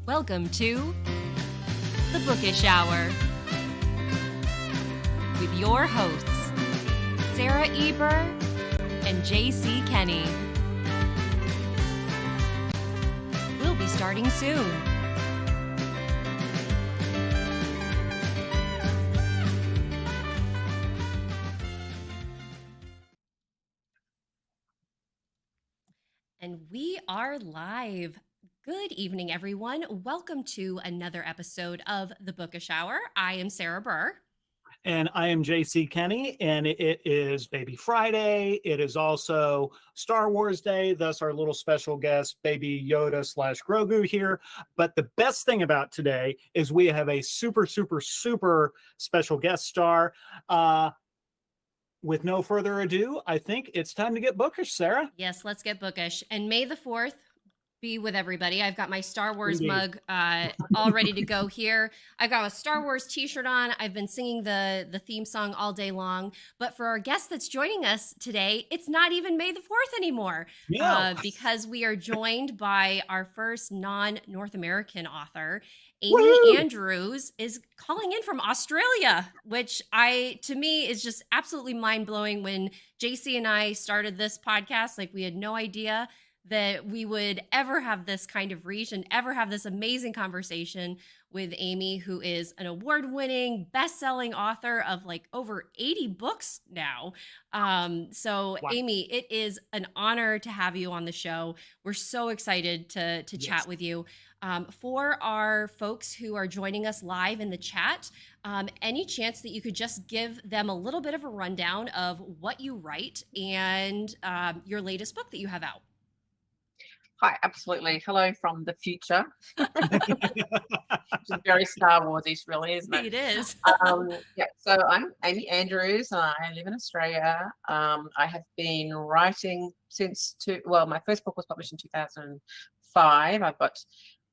Welcome to the Bookish Hour with your hosts, Sarah E. Burr and J.C. Kenney. We'll be starting soon. And we are live. Good evening, everyone. Welcome to another episode of the Bookish Hour. I am Sarah Burr. And I am J.C. Kenney, and it is Baby Friday. It is also Star Wars Day, thus our little special guest, Baby Yoda / Grogu here. But the best thing about today is we have a super special guest star. With no further ado, I think it's time to get bookish, Sarah. Yes, let's get bookish. And May the 4th be with everybody. I've got my Star Wars mug all ready to go here. I've got a Star Wars t-shirt on. I've been singing the theme song all day long. But for our guest that's joining us today, it's not even May the 4th anymore. Because we are joined by our first non-North American author. Amy Andrews is calling in from Australia, which to me is just absolutely mind-blowing. When JC and I started this podcast, like, we had no idea that we would ever have this kind of reach and ever have this amazing conversation with Amy, who is an award-winning, best-selling author of like over 80 books now. Wow. Amy, it is an honor to have you on the show. We're so excited to chat with you. For our folks who are joining us live in the chat, any chance that you could just give them a little bit of a rundown of what you write and your latest book that you have out? Hi, absolutely. Hello from the future. Which is very Star Wars-ish, really, isn't it? It is. So I'm Amy Andrews. I live in Australia. I have been writing my first book was published in 2005. I've got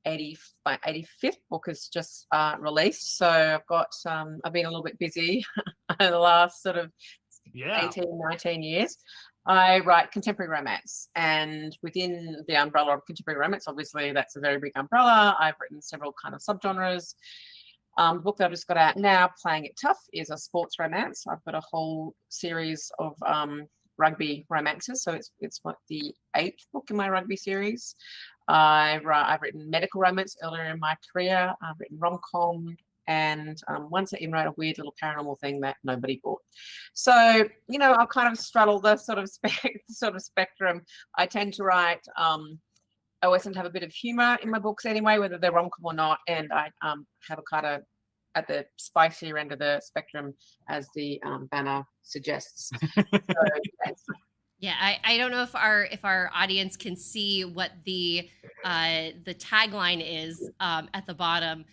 my 85th book is just released. So I've been a little bit busy in the last sort of 18, 19 years. I write contemporary romance, and within the umbrella of contemporary romance, obviously that's a very big umbrella. I've written several kind of subgenres. The book that I've just got out now, Playing It Tough, is a sports romance. I've got a whole series of rugby romances, so it's what, the 8th book in my rugby series. I've written medical romance earlier in my career. I've written rom-com, and once I even wrote a weird little paranormal thing that nobody bought. So, I'll kind of straddle the sort of spectrum. I tend to write, I always tend to have a bit of humor in my books anyway, whether they're rom-com or not, and I have a kind of at the spicier end of the spectrum, as the banner suggests. Yeah, I don't know if our audience can see what the tagline is at the bottom.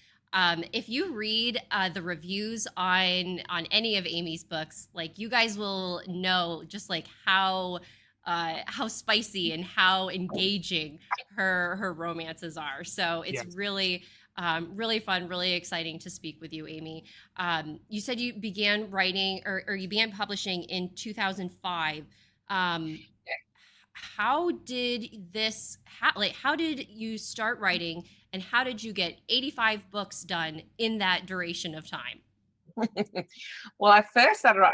If you read the reviews on any of Amy's books, like, you guys will know just like how spicy and how engaging her romances are. So it's really fun, really exciting to speak with you, Amy. You said you began writing or you began publishing in 2005. How did how did you start writing, and how did you get 85 books done in that duration of time? Well, I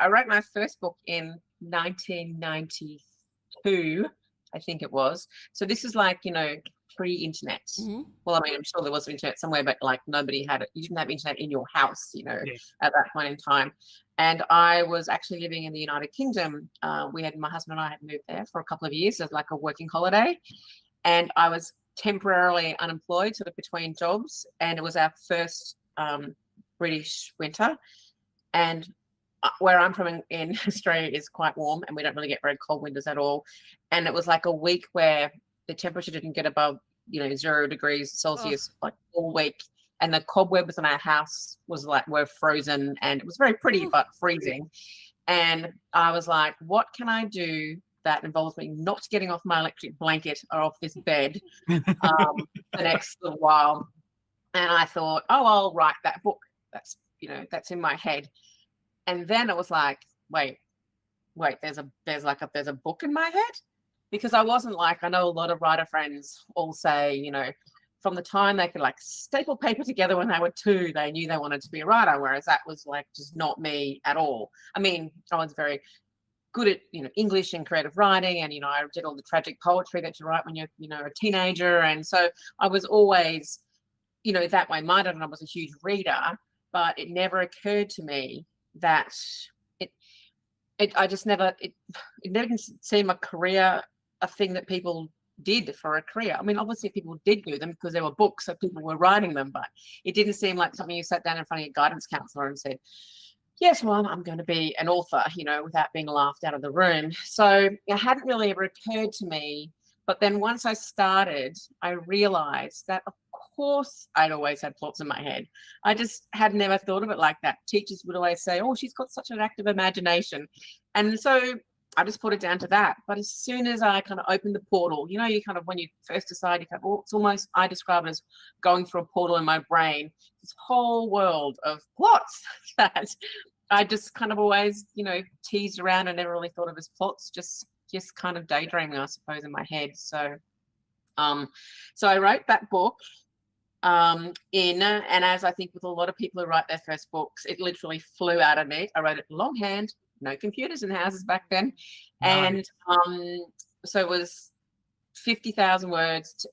wrote my first book in 1992, I think it was. So this is like, pre-internet. Mm-hmm. Well, I mean, I'm sure there was internet somewhere, but like nobody had it. You didn't have internet in your house, at that point in time. And I was actually living in the United Kingdom. My husband and I had moved there for a couple of years as like a working holiday. And I was temporarily unemployed, sort of between jobs. And it was our first British winter. And where I'm from in Australia is quite warm, and we don't really get very cold winters at all. And it was like a week where the temperature didn't get above, 0 degrees Celsius like all week. And the cobwebs in our house were frozen, and it was very pretty, but freezing. And I was like, what can I do that involves me not getting off my electric blanket or off this bed the next little while? And I thought, I'll write that book. That's in my head. And then it was like, wait, there's a book in my head? Because I wasn't like, I know a lot of writer friends all say, from the time they could like staple paper together when they were 2, they knew they wanted to be a writer, whereas that was like just not me at all. I mean, I was very good at, English and creative writing, and I did all the tragic poetry that you write when you're a teenager, and so I was always that way minded, and I was a huge reader, but it never occurred to me that it never seemed a career, a thing that people did for a career. I mean, obviously people did do them because there were books, so people were writing them, but it didn't seem like something you sat down in front of your guidance counselor and said, yes, well, I'm going to be an author, without being laughed out of the room. So it hadn't really ever occurred to me. But then once I started, I realized that, of course, I'd always had plots in my head. I just had never thought of it like that. Teachers would always say, oh, she's got such an active imagination. And so I just put it down to that. But as soon as I kind of opened the portal, you kind of, when you first decide, you kind of, it's almost, I describe it as going through a portal in my brain, this whole world of plots that I just kind of always, teased around and never really thought of as plots, just kind of daydreaming, I suppose, in my head. So, so I wrote that book and as I think with a lot of people who write their first books, it literally flew out of me. I wrote it longhand, no computers in houses back then. Nice. And so it was 50,000 words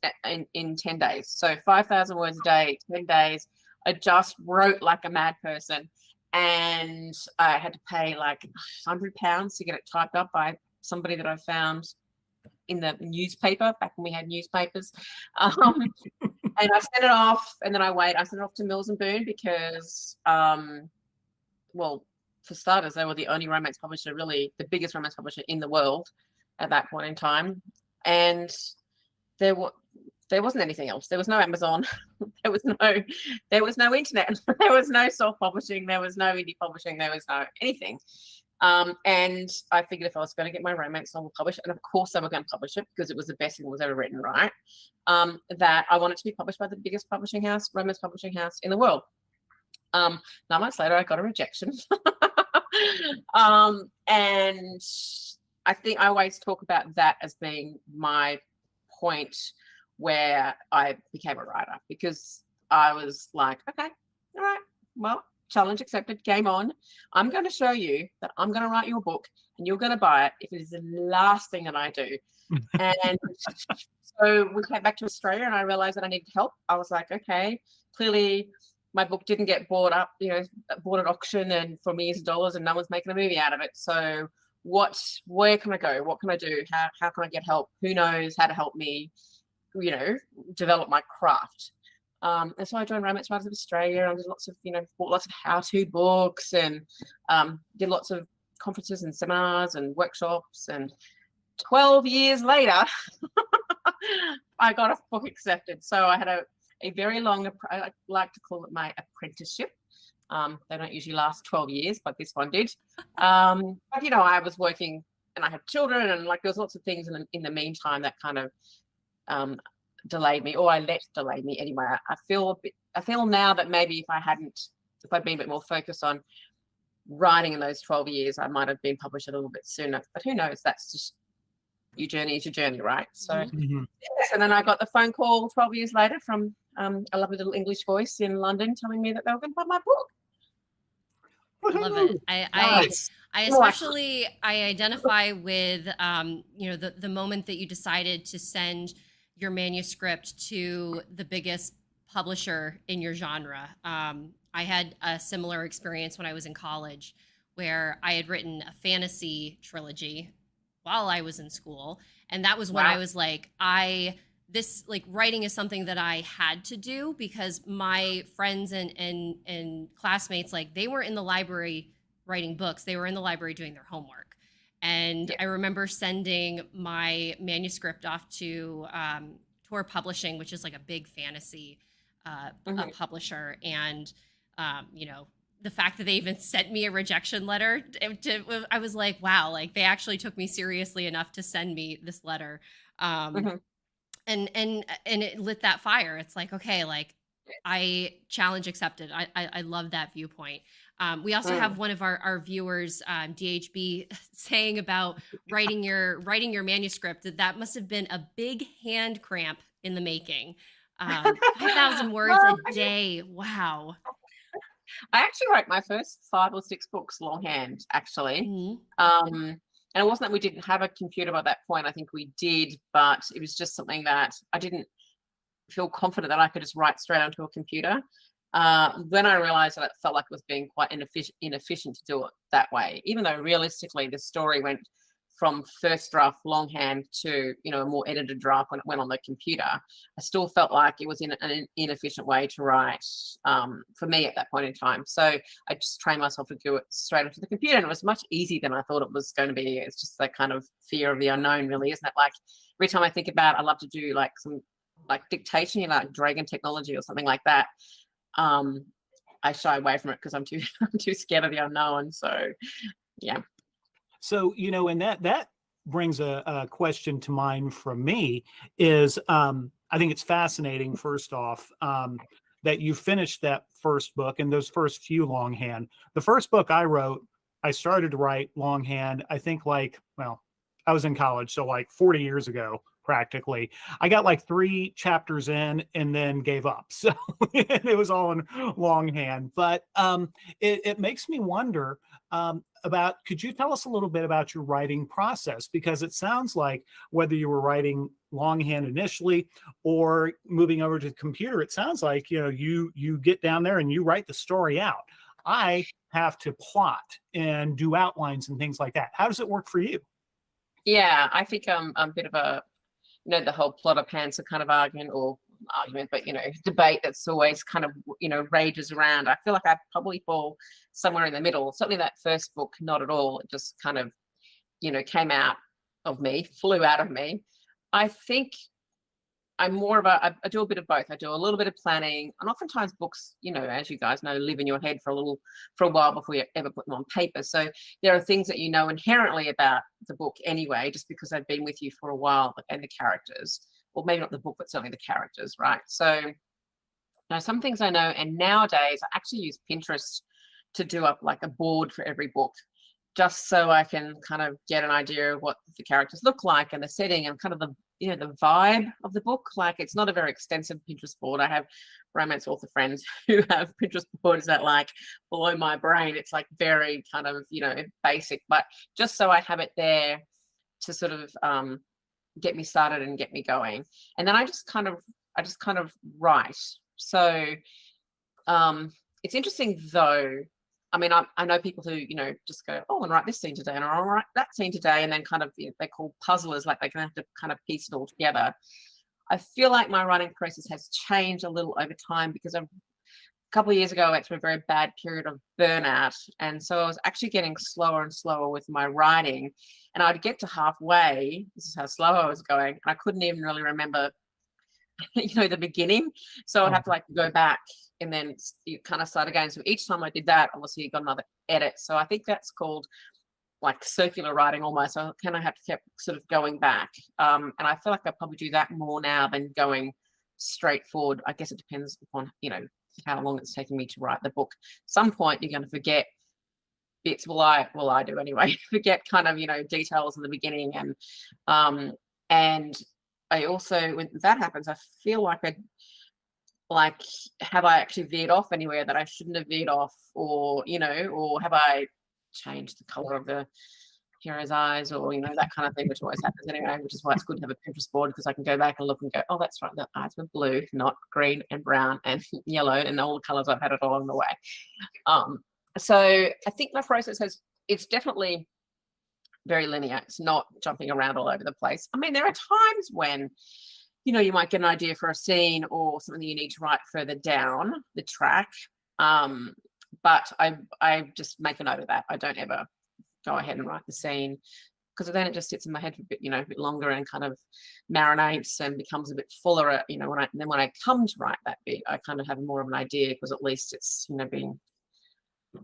in 10 days. So 5,000 words a day, 10 days. I just wrote like a mad person. And I had to pay like £100 to get it typed up by somebody that I found in the newspaper back when we had newspapers. And I sent it off, and then I sent it off to Mills and Boon because, well, for starters, they were the only romance publisher, really the biggest romance publisher in the world at that point in time. And there wasn't anything else. There was no Amazon. There was no internet. There was no self-publishing. There was no indie publishing. There was no anything. And I figured if I was going to get my romance novel published, and of course they were going to publish it because it was the best thing that was ever written, right? That I wanted to be published by the biggest romance publishing house in the world. 9 months later, I got a rejection. And I think I always talk about that as being my point where I became a writer, because I was like, okay, all right, well, challenge accepted, game on. I'm going to show you that I'm going to write you a book and you're going to buy it if it is the last thing that I do. And so we came back to Australia and I realized that I needed help. I was like, okay, clearly my book didn't get bought up, bought at auction and for millions of dollars, and no one's making a movie out of it. So where can I go? What can I do? How can I get help? Who knows how to help me, develop my craft? And so I joined Romance Writers of Australia and did lots of, bought lots of how-to books and did lots of conferences and seminars and workshops. And 12 years later, I got a book accepted. So I had a very long, I like to call it my apprenticeship. They don't usually last 12 years, but this one did. But, I was working and I had children, and like there was lots of things in the meantime that kind of delayed me, or I let delay me anyway. I feel now that maybe if I'd been a bit more focused on writing in those 12 years, I might have been published a little bit sooner. But who knows? That's just your journey is your journey, right? So, yes, and then I got the phone call 12 years later from a lovely little English voice in London telling me that they were going to buy my book. I love it. I especially identify with the moment that you decided to send your manuscript to the biggest publisher in your genre. I had a similar experience when I was in college, where I had written a fantasy trilogy while I was in school, and that was when I was like, writing is something that I had to do, because my friends and classmates, like, they were in the library writing books. They were in the library doing their homework. And I remember sending my manuscript off to Tor Publishing, which is like a big fantasy publisher. And, the fact that they even sent me a rejection letter, I was like, wow, like they actually took me seriously enough to send me this letter. And it lit that fire. It's like, okay, like I challenge accepted. I love that viewpoint. We also have one of our viewers, DHB, saying about writing your manuscript that must have been a big hand cramp in the making. 5,000 words a day. Wow. I actually wrote my first 5 or 6 books longhand, actually. Mhm. And it wasn't that we didn't have a computer by that point. I think we did, but it was just something that I didn't feel confident that I could just write straight onto a computer. Then I realized that it felt like it was being quite inefficient to do it that way, even though realistically the story went from first draft longhand to a more edited draft when it went on the computer. I still felt like it was in an inefficient way to write for me at that point in time. So I just trained myself to do it straight onto the computer, and it was much easier than I thought it was going to be. It's just that kind of fear of the unknown, really, isn't it? Like every time I think about, I love to do like some like dictation, like Dragon technology or something like that. I shy away from it because I'm too scared of the unknown. So yeah. So, and that brings a question to mind from me is I think it's fascinating, first off, that you finished that first book and those first few longhand. The first book I wrote, I started to write longhand, I think I was in college, so like 40 years ago, practically. I got like 3 chapters in and then gave up. So it was all in longhand. But it makes me wonder could you tell us a little bit about your writing process? Because it sounds like whether you were writing longhand initially or moving over to the computer, it sounds like, you get down there and you write the story out. I have to plot and do outlines and things like that. How does it work for you? Yeah, I think I'm a bit of a, the whole plotter pantser kind of argument, but debate that's always kind of rages around. I feel like I probably fall somewhere in the middle. Certainly that first book, not at all. It just kind of came out of me, flew out of me. I think I'm more of I do a bit of both. I do a little bit of planning, and oftentimes books, as you guys know, live in your head for a while before you ever put them on paper. So there are things that inherently about the book anyway, just because they've been with you for a while, and the characters, or maybe not the book, but certainly the characters, right? So now some things I know, and nowadays I actually use Pinterest to do up like a board for every book, just so I can kind of get an idea of what the characters look like and the setting and kind of the the vibe of the book. Like it's not a very extensive Pinterest board. I have romance author friends who have Pinterest boards that like blow my brain. It's like very kind of basic, but just so I have it there to sort of get me started and get me going. And then I just kind of write. So it's interesting though. I mean, I know people who, just go, oh, and write this scene today, and I'll write that scene today, and then kind of, they're called puzzlers, like they can have to kind of piece it all together. I feel like my writing process has changed a little over time because a couple of years ago, I went through a very bad period of burnout. And so I was actually getting slower and slower with my writing. And I'd get to halfway, this is how slow I was going, and I couldn't even really remember, the beginning. So I'd have to like go back and then you kind of start again. So each time I did that, obviously you got another edit. So I think that's called like circular writing almost. So I kind of have to keep sort of going back. And I feel like I probably do that more now than going straight forward. I guess it depends upon, how long it's taking me to write the book. Some point you're going to forget bits. Well, I do anyway, forget kind of, details in the beginning. And I also, when that happens, I feel like have I actually veered off anywhere that I shouldn't have veered off, or or have I changed the color of the hero's eyes, or that kind of thing, which always happens anyway, which is why it's good to have a Pinterest board, because I can go back and look and go, oh, that's right, the eyes were blue, not green and brown and yellow and all the colors I've had it along the way. So I think my process it's definitely very linear. It's not jumping around all over the place. I mean, there are times when you might get an idea for a scene or something you need to write further down the track. But I just make a note of that. I don't ever go ahead and write the scene, because then it just sits in my head for a bit longer and kind of marinates and becomes a bit fuller. When I come to write that bit, I kind of have more of an idea, because at least it's been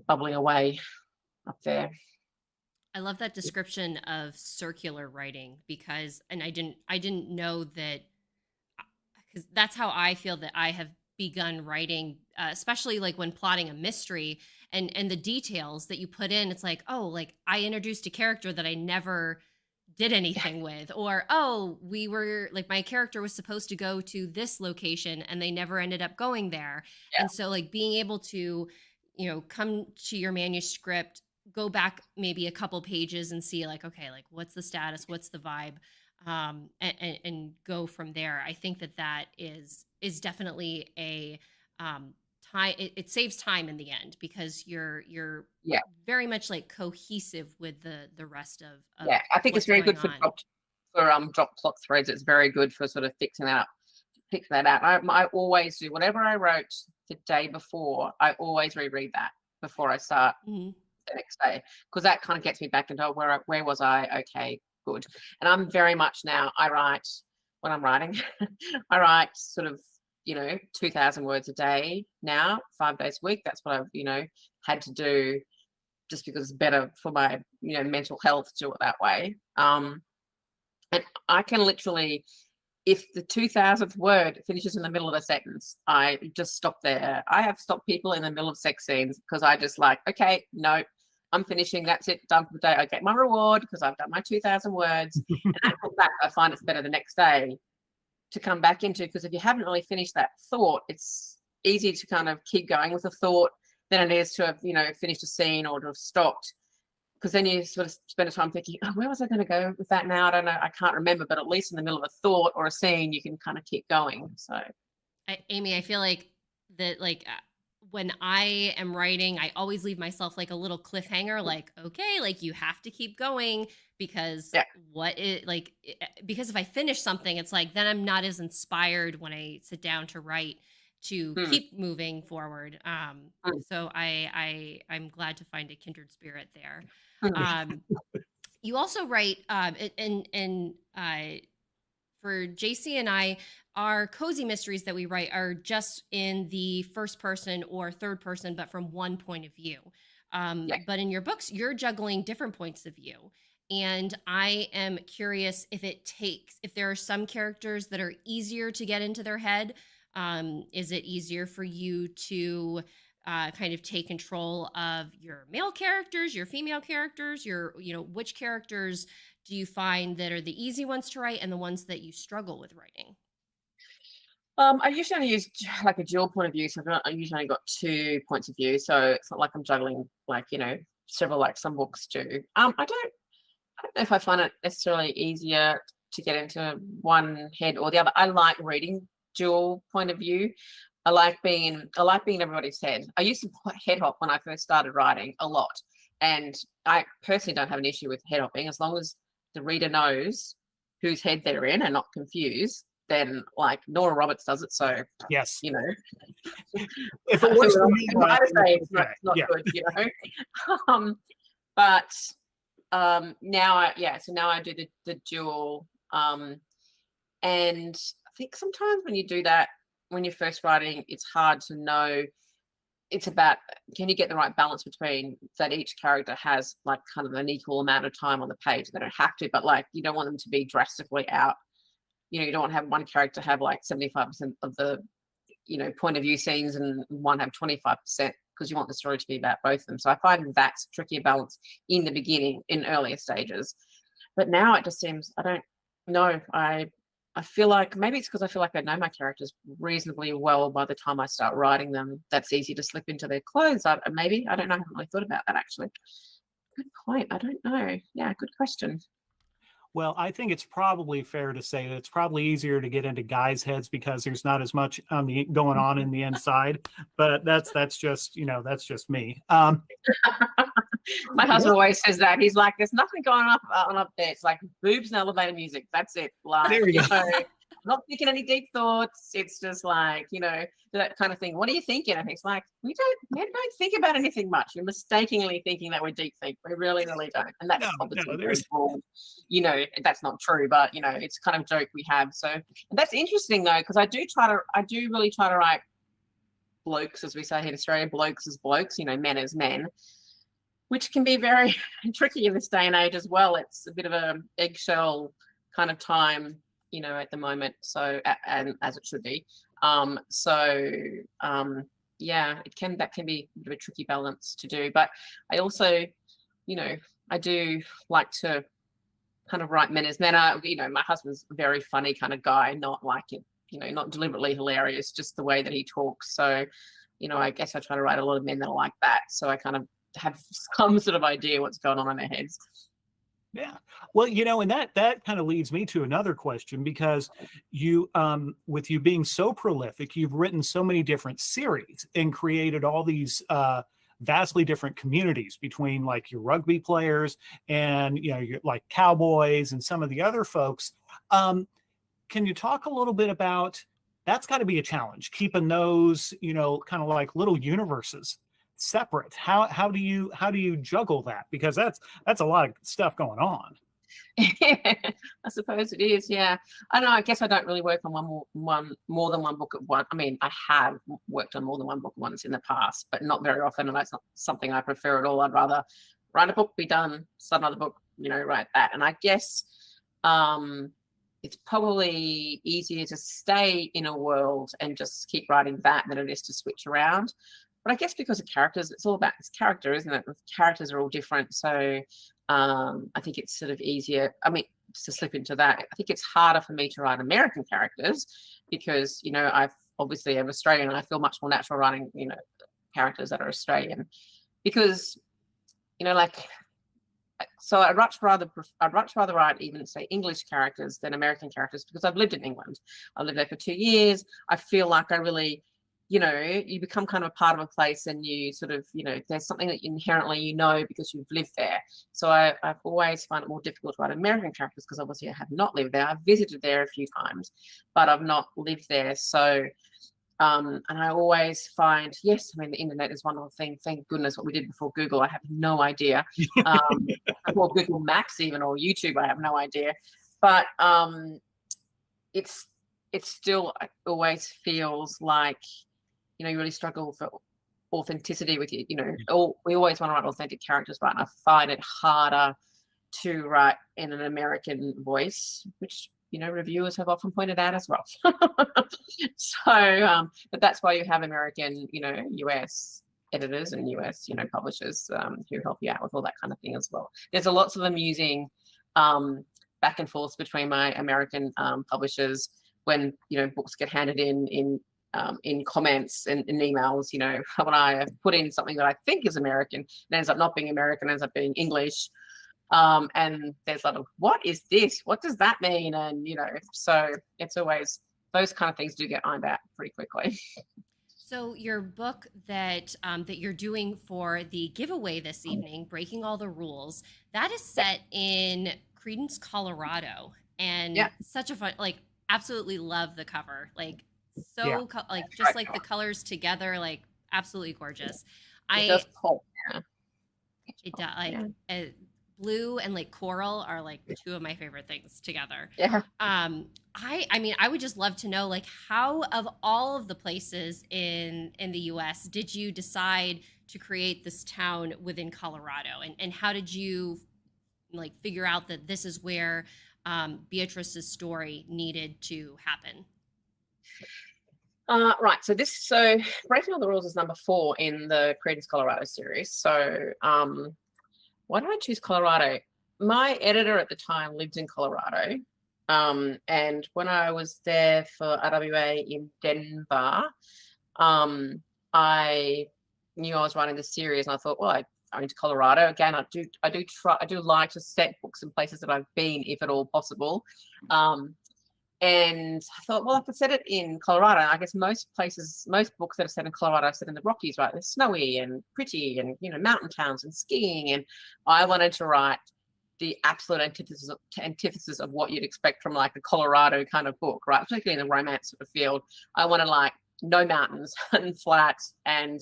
bubbling away up there. I love that description of circular writing, because, and I didn't know that, because that's how I feel that I have begun writing, especially like when plotting a mystery, and the details that you put in. It's like, oh, like I introduced a character that I never did anything with, or, oh, we were like, my character was supposed to go to this location and they never ended up going there. Yeah. And so like being able to, come to your manuscript, go back maybe a couple pages and see like, okay, like what's the status, what's the vibe, and go from there. I think that is definitely a time. It saves time in the end, because you're very much like cohesive with the rest of I think it's very good for drop plot threads. It's very good for sort of fixing that out. I always do whatever I wrote the day before. I always reread that before I start the next day, because that kind of gets me back into where was I? Okay, good. And I'm very much now, I write when I'm writing. I write sort of 2,000 words a day now, 5 days a week. That's what I've had to do, just because it's better for my mental health to do it that way. And I can literally, if the 2,000th word finishes in the middle of a sentence, I just stop there. I have stopped people in the middle of sex scenes because I just like, okay, no, I'm finishing. That's it, done for the day. I get my reward because I've done my 2,000 words. And after that, I find it's better the next day to come back into, because if you haven't really finished that thought, it's easy to kind of keep going with a thought than it is to have finished a scene or to have stopped, because then you sort of spend a time thinking, oh, where was I going to go with that now? I don't know, I can't remember. But at least in the middle of a thought or a scene, you can kind of keep going. So Amy, I feel like that, like when I am writing, I always leave myself like a little cliffhanger, like, okay, like you have to keep going, because because if I finish something, it's like, then I'm not as inspired when I sit down to write to keep moving forward. So I'm glad to find a kindred spirit there. You also write, for JC and I, our cozy mysteries that we write are just in the first person or third person, but from one point of view. But in your books, you're juggling different points of view. And I am curious if there are some characters that are easier to get into their head. Is it easier for you to kind of take control of your male characters, your female characters, which characters do you find that are the easy ones to write and the ones that you struggle with writing? I usually only use like a dual point of view, so I usually only got 2 points of view, so it's not like I'm juggling like several, like some books do. I don't know if I find it necessarily easier to get into one head or the other. I like reading dual point of view. I like being in everybody's head. I used to head hop when I first started writing a lot, and I personally don't have an issue with head hopping as long as the reader knows whose head they're in and not confused. Then, like, Nora Roberts does it, so yes, if it works for me, it's not good, But now I do the dual, and I think sometimes when you do that, when you're first writing, it's hard to know. It's about, can you get the right balance between that each character has like kind of an equal amount of time on the page. They don't have to, but like you don't want them to be drastically out. You don't want to have one character have like 75% of the point of view scenes and one have 25%, because you want the story to be about both of them. So I find that's a trickier balance in the beginning, in earlier stages. But now it just seems, I don't know, I feel like maybe it's because I feel like I know my characters reasonably well by the time I start writing them. That's easy to slip into their clothes. Maybe, I don't know. I haven't really thought about that, actually. Good point. I don't know. Yeah, good question. Well, I think it's probably fair to say that it's probably easier to get into guys' heads because there's not as much going on in the inside. But that's just me. My husband always says that. He's like, "There's nothing going on up there. It's like boobs and elevator music. That's it." Like, there you go. Not thinking any deep thoughts. It's just like, that kind of thing. What are you thinking? And he's like, we don't think about anything much. You're mistakenly thinking that we deep think. We really, really don't. And that's obviously very cool. That's not true, but it's kind of joke we have. So that's interesting though, because I do really try to write blokes, as we say here in Australia, blokes as blokes, men as men, which can be very tricky in this day and age as well. It's a bit of a eggshell kind of time, at the moment. So, and as it should be. That can be a bit of a tricky balance to do. But I also, I do like to kind of write men as men. My husband's a very funny kind of guy, not like it, not deliberately hilarious, just the way that he talks. So, I guess I try to write a lot of men that are like that. So I kind of have some sort of idea what's going on in their heads. Yeah. Well, and that kind of leads me to another question, because you, with you being so prolific, you've written so many different series and created all these vastly different communities between like your rugby players and, your like cowboys and some of the other folks. Can you talk a little bit about, that's got to be a challenge, keeping those, kind of like little universes separate. How do you juggle that? Because that's a lot of stuff going on. I suppose it is. Yeah, I know. I guess I don't really work on more than one book at once. I mean, I have worked on more than one book once in the past, but not very often, and that's not something I prefer at all. I'd rather write a book, be done, start another book, write that. And I guess it's probably easier to stay in a world and just keep writing that than it is to switch around. But I guess because of characters, it's all about this character, isn't it? Characters are all different. So I think it's sort of easier. I mean, to slip into that, I think it's harder for me to write American characters because, I'm Australian and I feel much more natural writing, characters that are Australian because, so I'd much rather write even say English characters than American characters because I've lived in England. I lived there for 2 years. I feel like I really, you become kind of a part of a place and you sort of, there's something that inherently because you've lived there. So I've always found it more difficult to write American characters because obviously I have not lived there. I've visited there a few times, but I've not lived there. So, and I always find, yes, I mean, the internet is one wonderful thing. Thank goodness what we did before Google. I have no idea. Before Google Maps even or YouTube, I have no idea. But it's still always feels like, you really struggle for authenticity with you. We always want to write authentic characters, right? And I find it harder to write in an American voice, which, reviewers have often pointed out as well. So, but that's why you have American, US editors and US, publishers who help you out with all that kind of thing as well. There's a lots of amusing back and forth between my American publishers when, books get handed in comments and in emails, when I put in something that I think is American, it ends up not being American, ends up being English. And there's a lot of, what is this? What does that mean? And, so it's always, those kind of things do get ironed out pretty quickly. So your book that you're doing for the giveaway this evening, Breaking All the Rules, that is set in Credence, Colorado. And such a fun, absolutely love the cover. Just like the colors together, absolutely gorgeous. It does pull. It does. Blue and coral are two of my favorite things together. Yeah. I would just love to know how of all of the places in the US did you decide to create this town within Colorado, and how did you figure out that this is where Beatrice's story needed to happen? Right. So Breaking All the Rules is number 4 in the Credence, Colorado series. So why did I choose Colorado? My editor at the time lived in Colorado. And when I was there for RWA in Denver, I knew I was writing this series and I thought, well, I'm into Colorado. Again, I do like to set books in places that I've been, if at all possible. And I thought, well, I could set it in Colorado. I guess most books that are set in Colorado are set in the Rockies, right? They're snowy and pretty and, mountain towns and skiing. And I wanted to write the absolute antithesis of what you'd expect from a Colorado kind of book, right? Particularly in the romance sort of field. I wanted no mountains and flats and,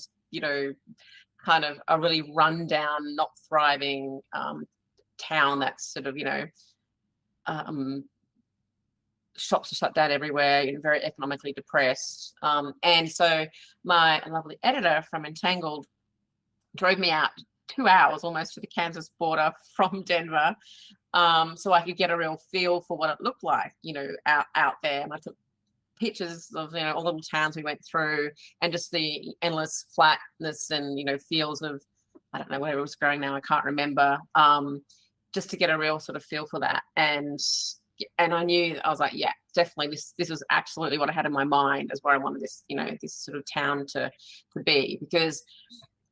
kind of a really rundown, not thriving town that's sort of, shops are shut down everywhere, very economically depressed. And so my lovely editor from Entangled drove me out 2 hours almost to the Kansas border from Denver, so I could get a real feel for what it looked like, out there. And I took pictures of, all the little towns we went through and just the endless flatness and, fields of, I don't know, where it was growing now, I can't remember. just to get a real sort of feel for that. And I knew, I was like, yeah, definitely this was absolutely what I had in my mind as where I wanted this, this sort of town to be, because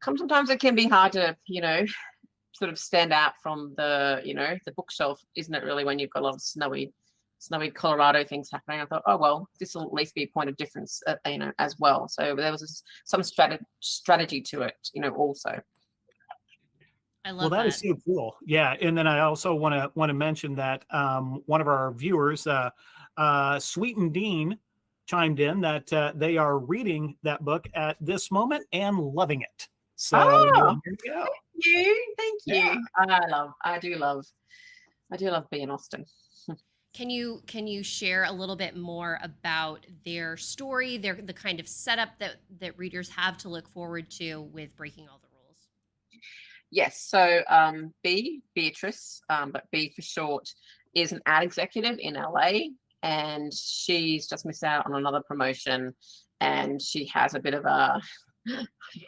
sometimes it can be hard to, sort of stand out from the, the bookshelf, isn't it really, when you've got a lot of snowy Colorado things happening. I thought, oh, well, this will at least be a point of difference, as well. So there was some strategy to it, also. I love that is so cool. Yeah. And then I also want to mention that one of our viewers, Sweet and Dean, chimed in that they are reading that book at this moment and loving it. So here you go. Thank you. Yeah. I do love being Austin. Can you share a little bit more about their story, the kind of setup that readers have to look forward to with Breaking All the Rules? Yes. So Beatrice, but B for short, is an ad executive in LA, and she's just missed out on another promotion, and she has a bit of a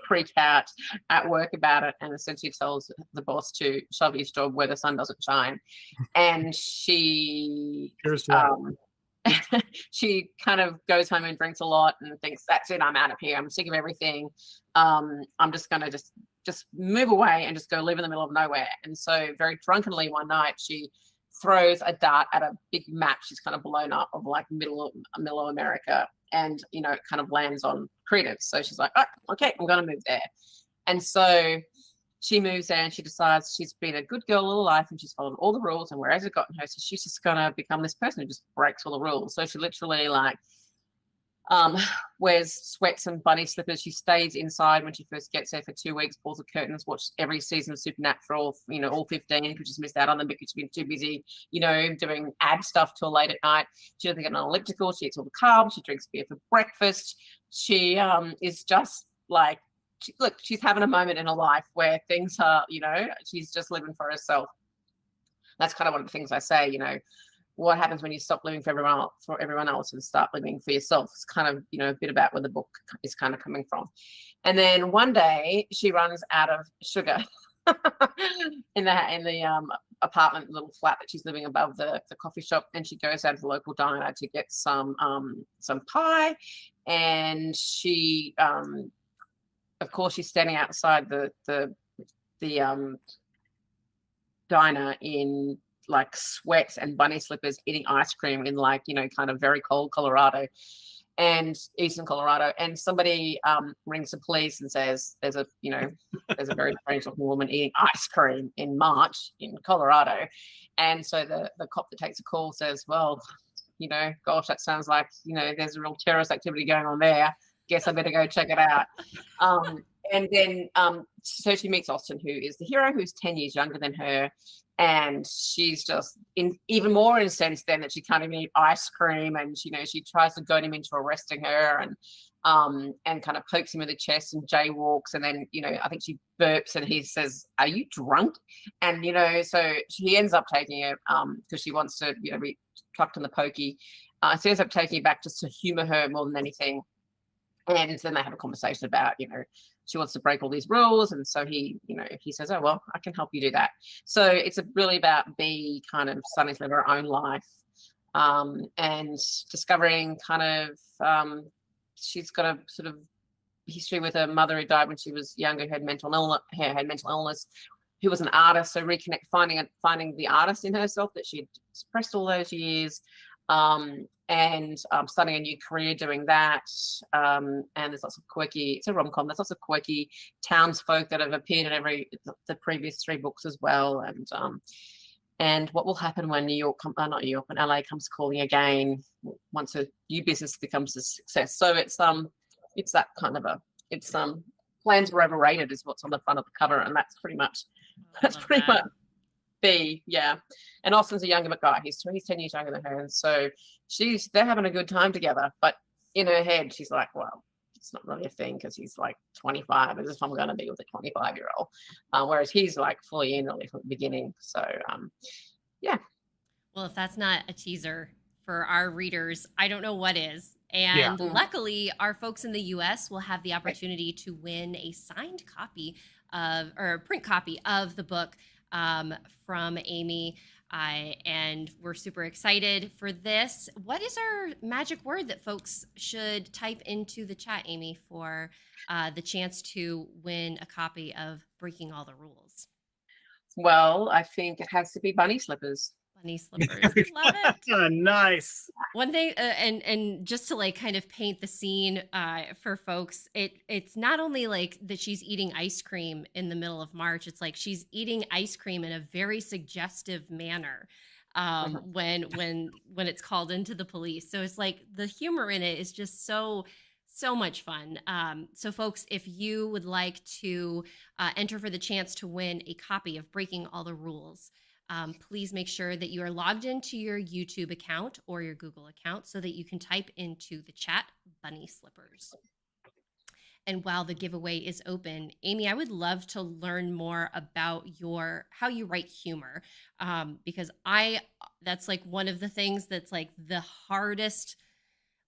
freak out at work about it, and essentially tells the boss to shove his job where the sun doesn't shine. And she she kind of goes home and drinks a lot and thinks, that's it, I'm out of here, I'm sick of everything, I'm just gonna just move away and just go live in the middle of nowhere. And so very drunkenly one night she throws a dart at a big map she's kind of blown up of like middle of America, and it kind of lands on Credence. So she's like, oh, okay, I'm gonna move there. And so she moves there and she decides she's been a good girl all her life and she's followed all the rules, and where has it gotten her? So she's just gonna become this person who just breaks all the rules. So she literally wears sweats and bunny slippers. She stays inside when she first gets there for 2 weeks, pulls the curtains, watches every season of Supernatural, all 15, because she's missed out on them because she's been too busy, doing ad stuff till late at night. She doesn't get an elliptical. She eats all the carbs. She drinks beer for breakfast. She is just like, she's having a moment in her life where things are, she's just living for herself. That's kind of one of the things I say, what happens when you stop living for everyone else and start living for yourself. It's kind of, a bit about where the book is kind of coming from. And then one day she runs out of sugar in the apartment, little flat that she's living above the coffee shop, and she goes out to the local diner to get some pie. And she, of course, she's standing outside the diner in like sweats and bunny slippers, eating ice cream in like, kind of very cold Colorado and eastern Colorado. And somebody rings the police and says there's a very strange looking woman eating ice cream in March in Colorado. And so the cop that takes a call says, well, gosh, that sounds like, there's a real terrorist activity going on there. Guess I better go check it out. And then so she meets Austin, who is the hero, who's 10 years younger than her. And she's just even more incensed then that she can't even eat ice cream. And, she tries to goad him into arresting her and kind of pokes him in the chest and jaywalks. And then, I think she burps and he says, are you drunk? And, so he ends up taking it because she wants to, be tucked in the pokey. She ends up taking it back just to humor her more than anything. And then they have a conversation about, she wants to break all these rules. And so he says, oh, well, I can help you do that. So it's really about Bea kind of starting to live her own life and discovering kind of, she's got a sort of history with her mother who died when she was younger, who had mental illness, who was an artist. So finding the artist in herself that she'd suppressed all those years. And starting a new career doing that. And there's lots of quirky, it's a rom-com, there's lots of quirky townsfolk that have appeared in the previous 3 books as well. And what will happen when when LA comes calling again, once a new business becomes a success. So it's that kind of plans were overrated is what's on the front of the cover. And that's pretty much B, yeah. And Austin's a younger guy. He's 10 years younger than her, and so they're having a good time together. But in her head, she's like, well, it's not really a thing because he's like 25, as if I'm going to be with a 25-year-old, whereas he's like fully in really from the beginning. So, yeah. Well, if that's not a teaser for our readers, I don't know what is. And luckily, our folks in the U.S. will have the opportunity to win a signed copy or a print copy of the book from Amy. And we're super excited for this. What is our magic word that folks should type into the chat, Amy, for the chance to win a copy of Breaking All the Rules? Well, I think it has to be bunny slippers. Bunny slippers. Love it. Nice. One thing, and just to like kind of paint the scene for folks, it's not only like that she's eating ice cream in the middle of March. It's like she's eating ice cream in a very suggestive manner when it's called into the police. So it's like the humor in it is just so much fun. So folks, if you would like to enter for the chance to win a copy of Breaking All the Rules, please make sure that you are logged into your YouTube account or your Google account so that you can type into the chat bunny slippers. And while the giveaway is open, Amy, I would love to learn more about how you write humor, because that's like one of the things that's like the hardest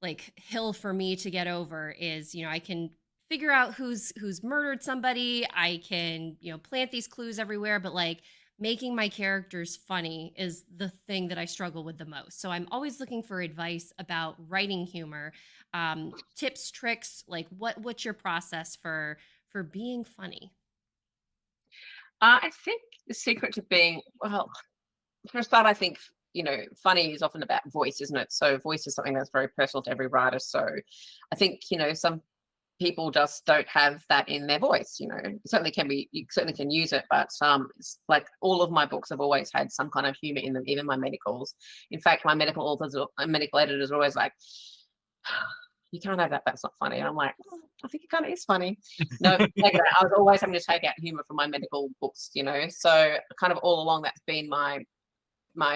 like hill for me to get over is, I can figure out who's murdered somebody. I can, plant these clues everywhere, but like making my characters funny is the thing that I struggle with the most. So I'm always looking for advice about writing humor, tips, tricks, like what's your process for being funny? I think the secret to being, well, for a start, I think, funny is often about voice, isn't it? So voice is something that's very personal to every writer. So I think, some people just don't have that in their voice. It certainly can be, you certainly can use it, but it's like all of my books have always had some kind of humor in them, even my medicals. In fact, my medical authors and medical editors are always like, you can't have that, that's not funny. And I'm like, I think it kind of is funny. No, I was always having to take out humor from my medical books, so kind of all along that's been my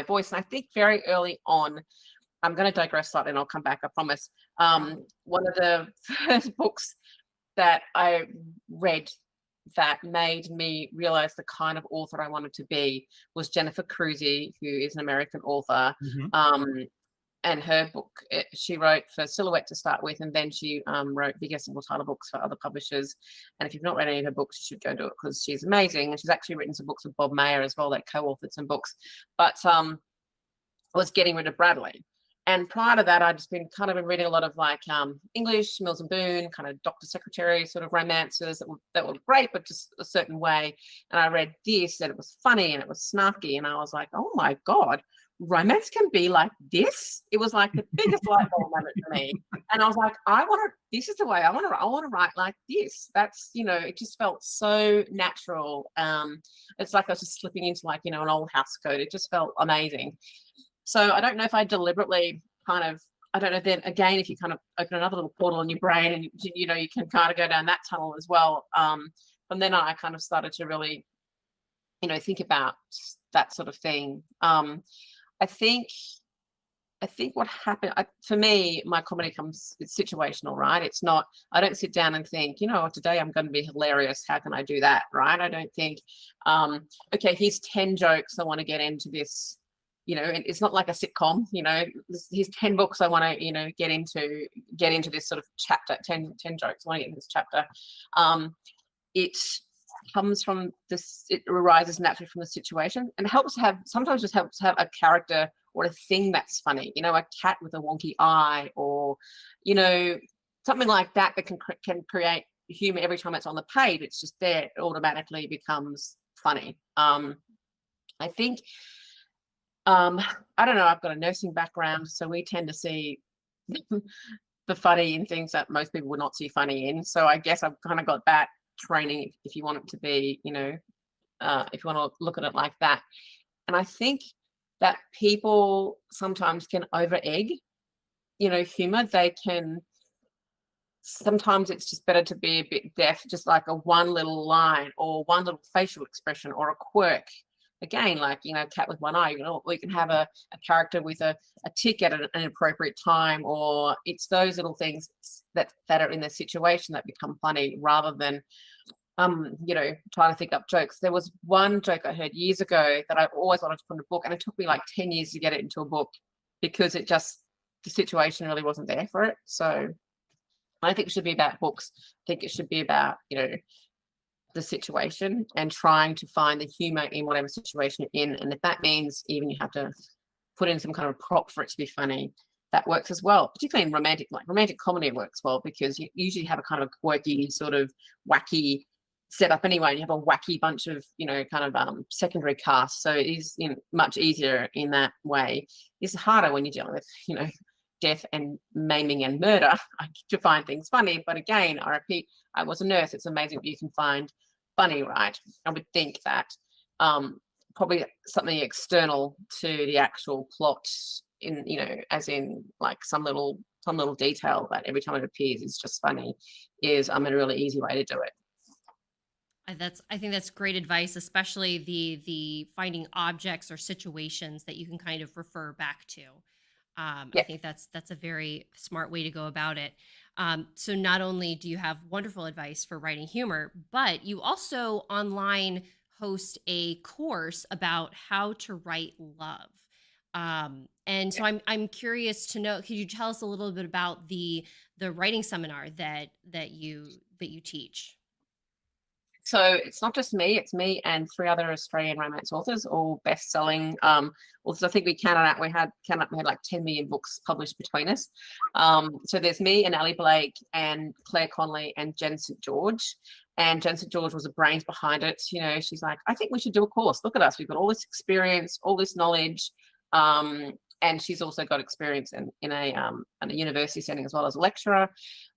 voice. And I think very early on, I'm going to digress slightly and I'll come back, I promise. One of the first books that I read that made me realize the kind of author I wanted to be was Jennifer Cruzy, who is an American author. And her book, she wrote for Silhouette to start with, and then she wrote bigger single title books for other publishers. And if you've not read any of her books, you should go do it because she's amazing. And she's actually written some books with Bob Mayer as well, that co-authored some books. But was Getting Rid of Bradley. And prior to that, I'd just been reading a lot of like English, Mills and Boon, kind of doctor secretary sort of romances that were great, but just a certain way. And I read this, and it was funny and it was snarky. And I was like, oh my God, romance can be like this. It was like the biggest light bulb moment for me. And I was like, this is the way I want to write like this. That's, it just felt so natural. It's like I was just slipping into like, an old house code. It just felt amazing. So I don't know if I deliberately I don't know, then again, if you kind of open another little portal in your brain and, you can kind of go down that tunnel as well. From then on, I kind of started to really, think about that sort of thing. I think what happened, for me, my comedy it's situational, right? It's not, I don't sit down and think, today I'm going to be hilarious. How can I do that, right? I don't think, okay, here's 10 jokes. I want to get into this. It's not like a sitcom, here's 10 books I want to, get into this sort of chapter, 10 jokes I want to get into this chapter. It comes from this, it arises naturally from the situation, and sometimes just helps to have a character or a thing that's funny, a cat with a wonky eye, or, something like that can create humor every time it's on the page. It's just there, it automatically becomes funny. I think, I don't know, I've got a nursing background, so we tend to see the funny in things that most people would not see funny in. So I guess I've kind of got that training, if you want it to be, if you want to look at it like that. And I think that people sometimes can over egg, humor. They can, sometimes it's just better to be a bit deaf, just like a one little line or one little facial expression or a quirk. Again, like, cat with one eye, or you can have a character with a tick at an appropriate time, or it's those little things that are in the situation that become funny rather than, trying to think up jokes. There was one joke I heard years ago that I always wanted to put in a book, and it took me like 10 years to get it into a book because the situation really wasn't there for it. So I don't think it should be about books. I think it should be about, the situation and trying to find the humor in whatever situation you're in. And if that means even you have to put in some kind of prop for it to be funny, that works as well. Particularly in romantic comedy works well, because you usually have a kind of quirky, sort of wacky setup anyway. And you have a wacky bunch of, kind of secondary cast. So it is much easier in that way. It's harder when you're dealing with, death and maiming and murder to find things funny. But again, I repeat, I was a nurse. It's amazing what you can find funny, right? I would think that probably something external to the actual plot, in as in like some little detail that every time it appears is just funny, is a really easy way to do it. I think that's great advice, especially the finding objects or situations that you can kind of refer back to. I think that's a very smart way to go about it. So not only do you have wonderful advice for writing humor, but you also online host a course about how to write love. And so I'm curious to know, could you tell us a little bit about the writing seminar that you teach? So it's not just me, it's me and 3 other Australian romance authors, all best-selling authors. I think we had like 10 million books published between us. So there's me and Ali Blake and Claire Conley and Jen St. George. And Jen St. George was the brains behind it. She's like, I think we should do a course. Look at us. We've got all this experience, all this knowledge. And she's also got experience in a university setting as well as a lecturer.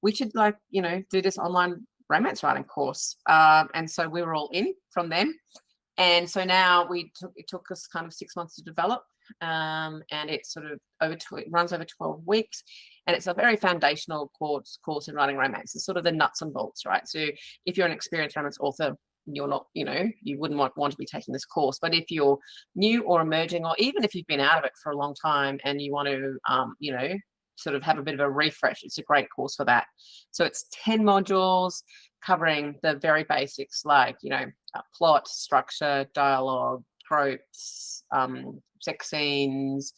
We should do this online romance writing course. And so we were all in from them. And so now it took us kind of 6 months to develop. And it's sort of it runs over 12 weeks. And it's a very foundational course in writing romance. It's sort of the nuts and bolts, right? So if you're an experienced romance author, you're not, you wouldn't want to be taking this course. But if you're new or emerging, or even if you've been out of it for a long time and you want to, sort of have a bit of a refresh, it's a great course for that. So it's 10 modules covering the very basics, like, plot, structure, dialogue, tropes, sex scenes,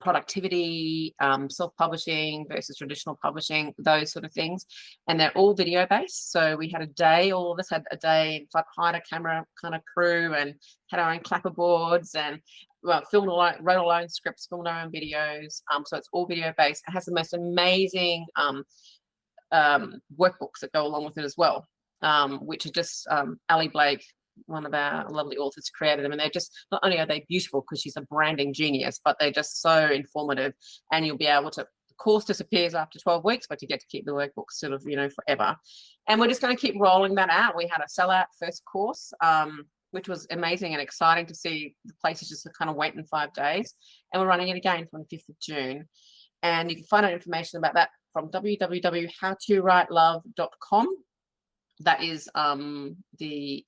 productivity, self-publishing versus traditional publishing, those sort of things. And they're all video based. So we had a day, all of us had a day, like hired a camera kind of crew and had our own clapperboards and wrote our own scripts, filmed our own videos. So it's all video based. It has the most amazing workbooks that go along with it as well, which are just Ali Blake, one of our lovely authors, created them. And they're just, not only are they beautiful because she's a branding genius, but they're just so informative. And you'll be able to, the course disappears after 12 weeks, but you get to keep the workbooks sort of, forever. And we're just going to keep rolling that out. We had a sellout first course, which was amazing and exciting to see the places just kind of wait in 5 days. And we're running it again from the 5th of June. And you can find out information about that from www.howtowritelove.com. That is the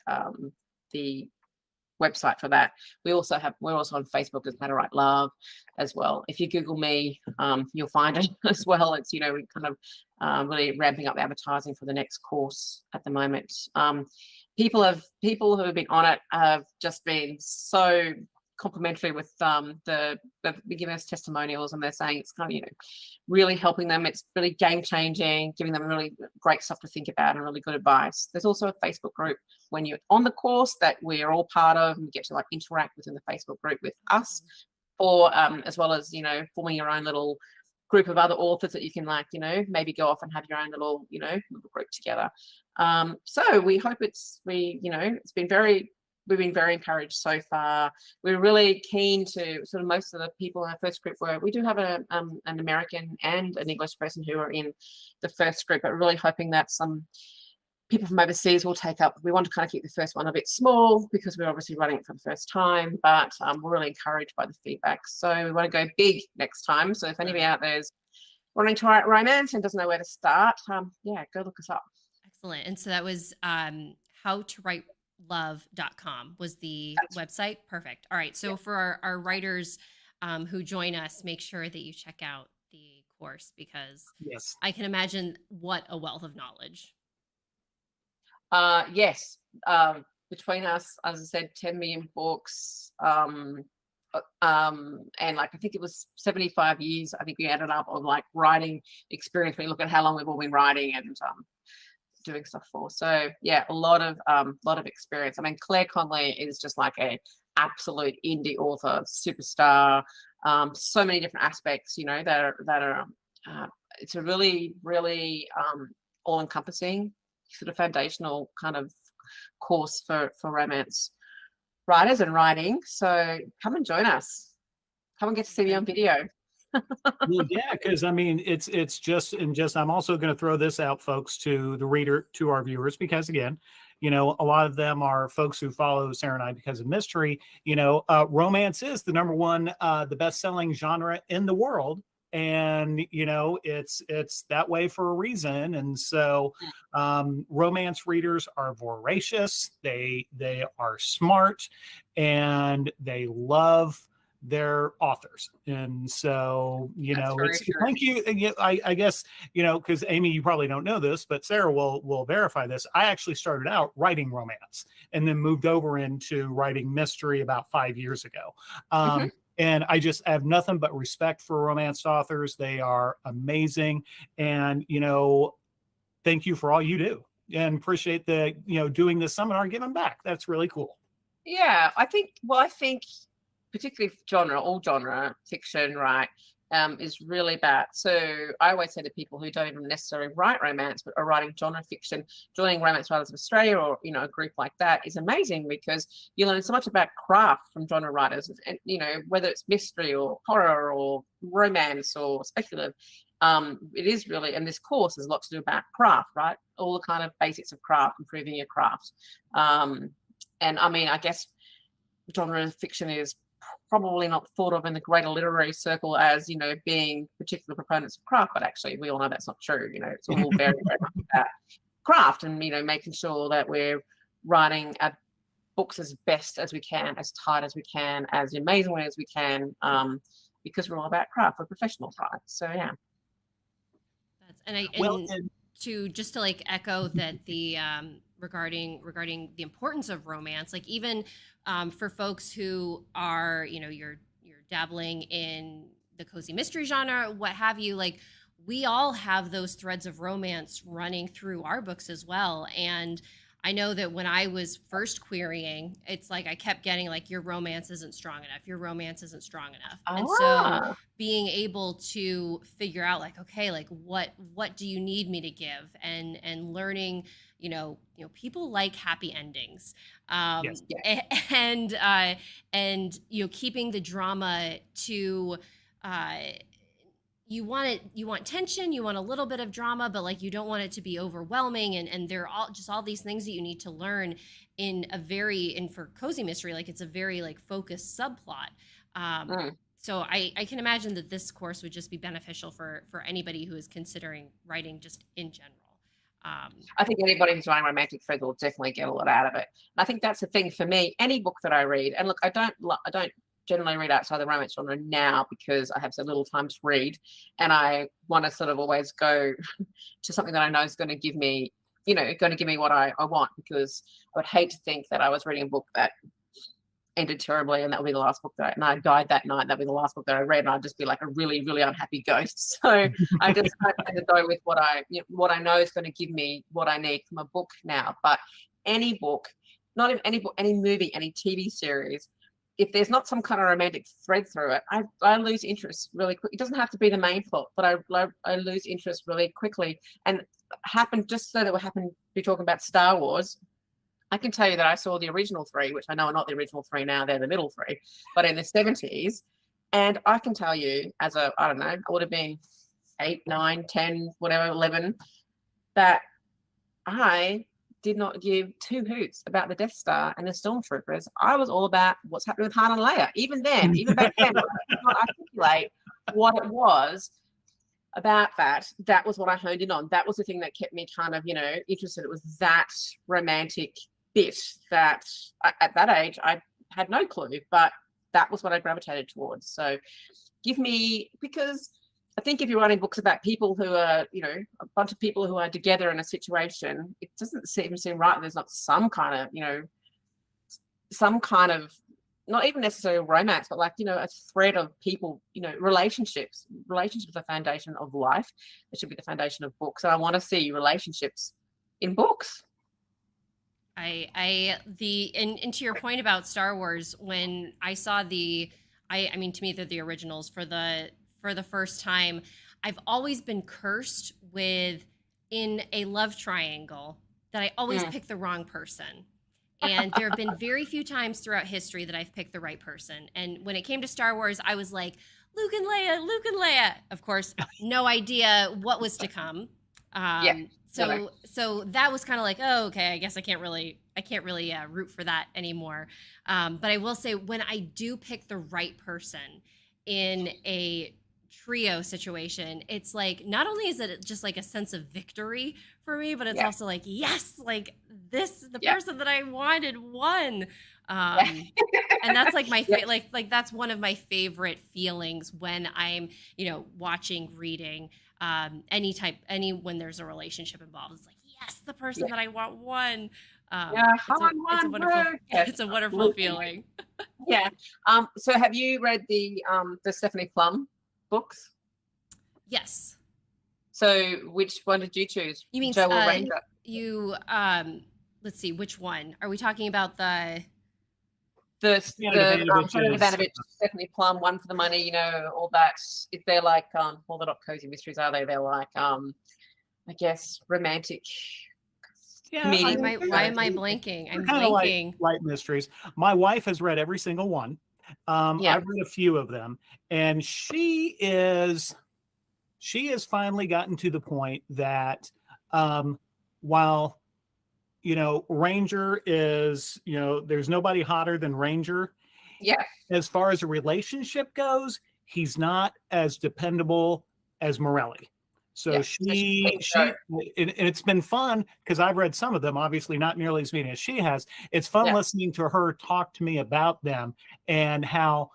website for that. We're also on Facebook as How to Write Love as well. If you Google me, you'll find it as well. It's, we kind of really ramping up advertising for the next course at the moment. People who have been on it have just been so complimentary with they've given us testimonials, and they're saying it's kind of really helping them. It's really game changing, giving them really great stuff to think about and really good advice. There's also a Facebook group when you're on the course that we're all part of, and you get to interact within the Facebook group with us, or as well as forming your own little group of other authors that you can maybe go off and have your own little little group together. So we hope we've been very encouraged so far. We're really keen to sort of, most of the people in our first group we do have an American and an English person who are in the first group, but really hoping that some people from overseas will take up. We want to kind of keep the first one a bit small because we're obviously running it for the first time, but we're really encouraged by the feedback. So we want to go big next time. So if anybody out there is wanting to write romance and doesn't know where to start, go look us up. Excellent. And so that was howtowritelove.com was the website. Perfect. All right. So for our writers who join us, make sure that you check out the course, because yes, I can imagine what a wealth of knowledge. Yes. Between us, as I said, 10 million books, and I think it was 75 years, I think we added up, of writing experience. We look at how long we've all been writing, and doing stuff for. So yeah, a lot of experience. I mean, Claire Conley is just like a absolute indie author, superstar. So many different aspects, you know, that are it's a really, really all-encompassing sort of foundational kind of course for romance writers and writing. So come and join us. Come and get to see me on video. Well, yeah, because I mean, it's just, and just, I'm also going to throw this out, folks, to the reader, to our viewers, because again, you know, a lot of them are folks who follow Sarah and I because of mystery. You know, romance is the number one, the best-selling genre in the world. And, you know, it's that way for a reason. And so romance readers are voracious. They are smart, and they love their authors. And so, you That's know, very it's true. thank you. I guess, you know, because Amy, you probably don't know this, but Sarah will verify this. I actually started out writing romance and then moved over into writing mystery about 5 years ago. And I just have nothing but respect for romance authors. They are amazing. And, you know, thank you for all you do, and appreciate the, you know, doing this seminar and giving back. That's really cool. Yeah, I think particularly all genre fiction, right, is really bad. So I always say to people who don't even necessarily write romance but are writing genre fiction, joining Romance Writers of Australia, or, you know, a group like that, is amazing, because you learn so much about craft from genre writers, and, you know, whether it's mystery or horror or romance or speculative. It is really, and this course has a lot to do about craft, right? All the kind of basics of craft, improving your craft. And I mean, I guess genre fiction is probably not thought of in the greater literary circle as, you know, being particular proponents of craft, but actually we all know that's not true. You know, it's all very, very much about craft, and, you know, making sure that we're writing our books as best as we can, as tight as we can, as amazingly as we can, because we're all about craft. We're professionals, right? So yeah. Just to like echo that, the regarding the importance of romance, like even for folks who are, you know, you're dabbling in the cozy mystery genre, what have you, like we all have those threads of romance running through our books as well. And I know that when I was first querying, it's like I kept getting like, your romance isn't strong enough. Your romance isn't strong enough. And so being able to figure out like, okay, like what do you need me to give? And learning, you know, people like happy endings. Yes. And you know, keeping the drama to you want tension, you want a little bit of drama, but like you don't want it to be overwhelming, and they're all these things that you need to learn and for cozy mystery, like it's a very like focused subplot. So I can imagine that this course would just be beneficial for anybody who is considering writing just in general. I think anybody who's writing romantic thread will definitely get a lot out of it. And I think that's the thing for me. Any book that I read, and look, I don't generally read outside the romance genre now because I have so little time to read, and I want to sort of always go to something that I know is going to give me, you know, what I want, because I would hate to think that I was reading a book that ended terribly and that would be the last book and I died that night, that'd be the last book that I read, and I'd just be like a really, really unhappy ghost. So I just kind of tend to go with what I know is going to give me what I need from a book now. But any book, not even any book, any movie, any TV series, if there's not some kind of romantic thread through it, I lose interest really quick. It doesn't have to be the main plot, but I lose interest really quickly. And just so that we're be talking about Star Wars, I can tell you that I saw the original three, which I know are not the original three now, they're the middle three, but in the 70s. And I can tell you, I don't know, I would have been 8, 9, 10, whatever, 11, that I did not give two hoots about the Death Star and the Stormtroopers. I was all about what's happening with Han and Leia. Even back then, I could not articulate what it was about that. That was what I honed in on. That was the thing that kept me kind of, you know, interested. It was that romantic bit that at that age I had no clue, but that was what I gravitated towards. So because I think if you're writing books about people who are, you know, a bunch of people who are together in a situation, it doesn't seem right that there's not some kind of, you know, not even necessarily romance, but like, you know, a thread of people, you know, relationships are the foundation of life. It should be the foundation of books. And I want to see relationships in books. And to your point about Star Wars, when I saw I mean, to me, they're the originals for the first time. I've always been cursed with, in a love triangle, that I always pick the wrong person. And there have been very few times throughout history that I've picked the right person. And when it came to Star Wars, I was like, Luke and Leia. Of course, no idea what was to come. So that was kind of like, oh, okay, I guess I can't really root for that anymore. But I will say, when I do pick the right person in a trio situation, it's like, not only is it just like a sense of victory for me, but it's also like, yes, like the person that I wanted won. And that's like my like that's one of my favorite feelings when I'm, watching, reading, when there's a relationship involved. It's like, yes, the person that I want won. It's a wonderful feeling. Yeah. So have you read the Stephanie Plum books? Yes. So which one did you choose? You mean Joe or Ranger? You let's see, which one are we talking about? The Ivanovich, Stephanie Plum, One for the Money, all that. If they're like they're not cozy mysteries, are they? They're like I guess romantic. Yeah. Why am I blanking? I'm kind blanking. Of like light mysteries. My wife has read every single one. I've read a few of them, and she has finally gotten to the point that while Ranger is, there's nobody hotter than Ranger. Yeah. As far as a relationship goes, he's not as dependable as Morelli. So and it's been fun because I've read some of them, obviously not nearly as many as she has. It's fun listening to her talk to me about them and how,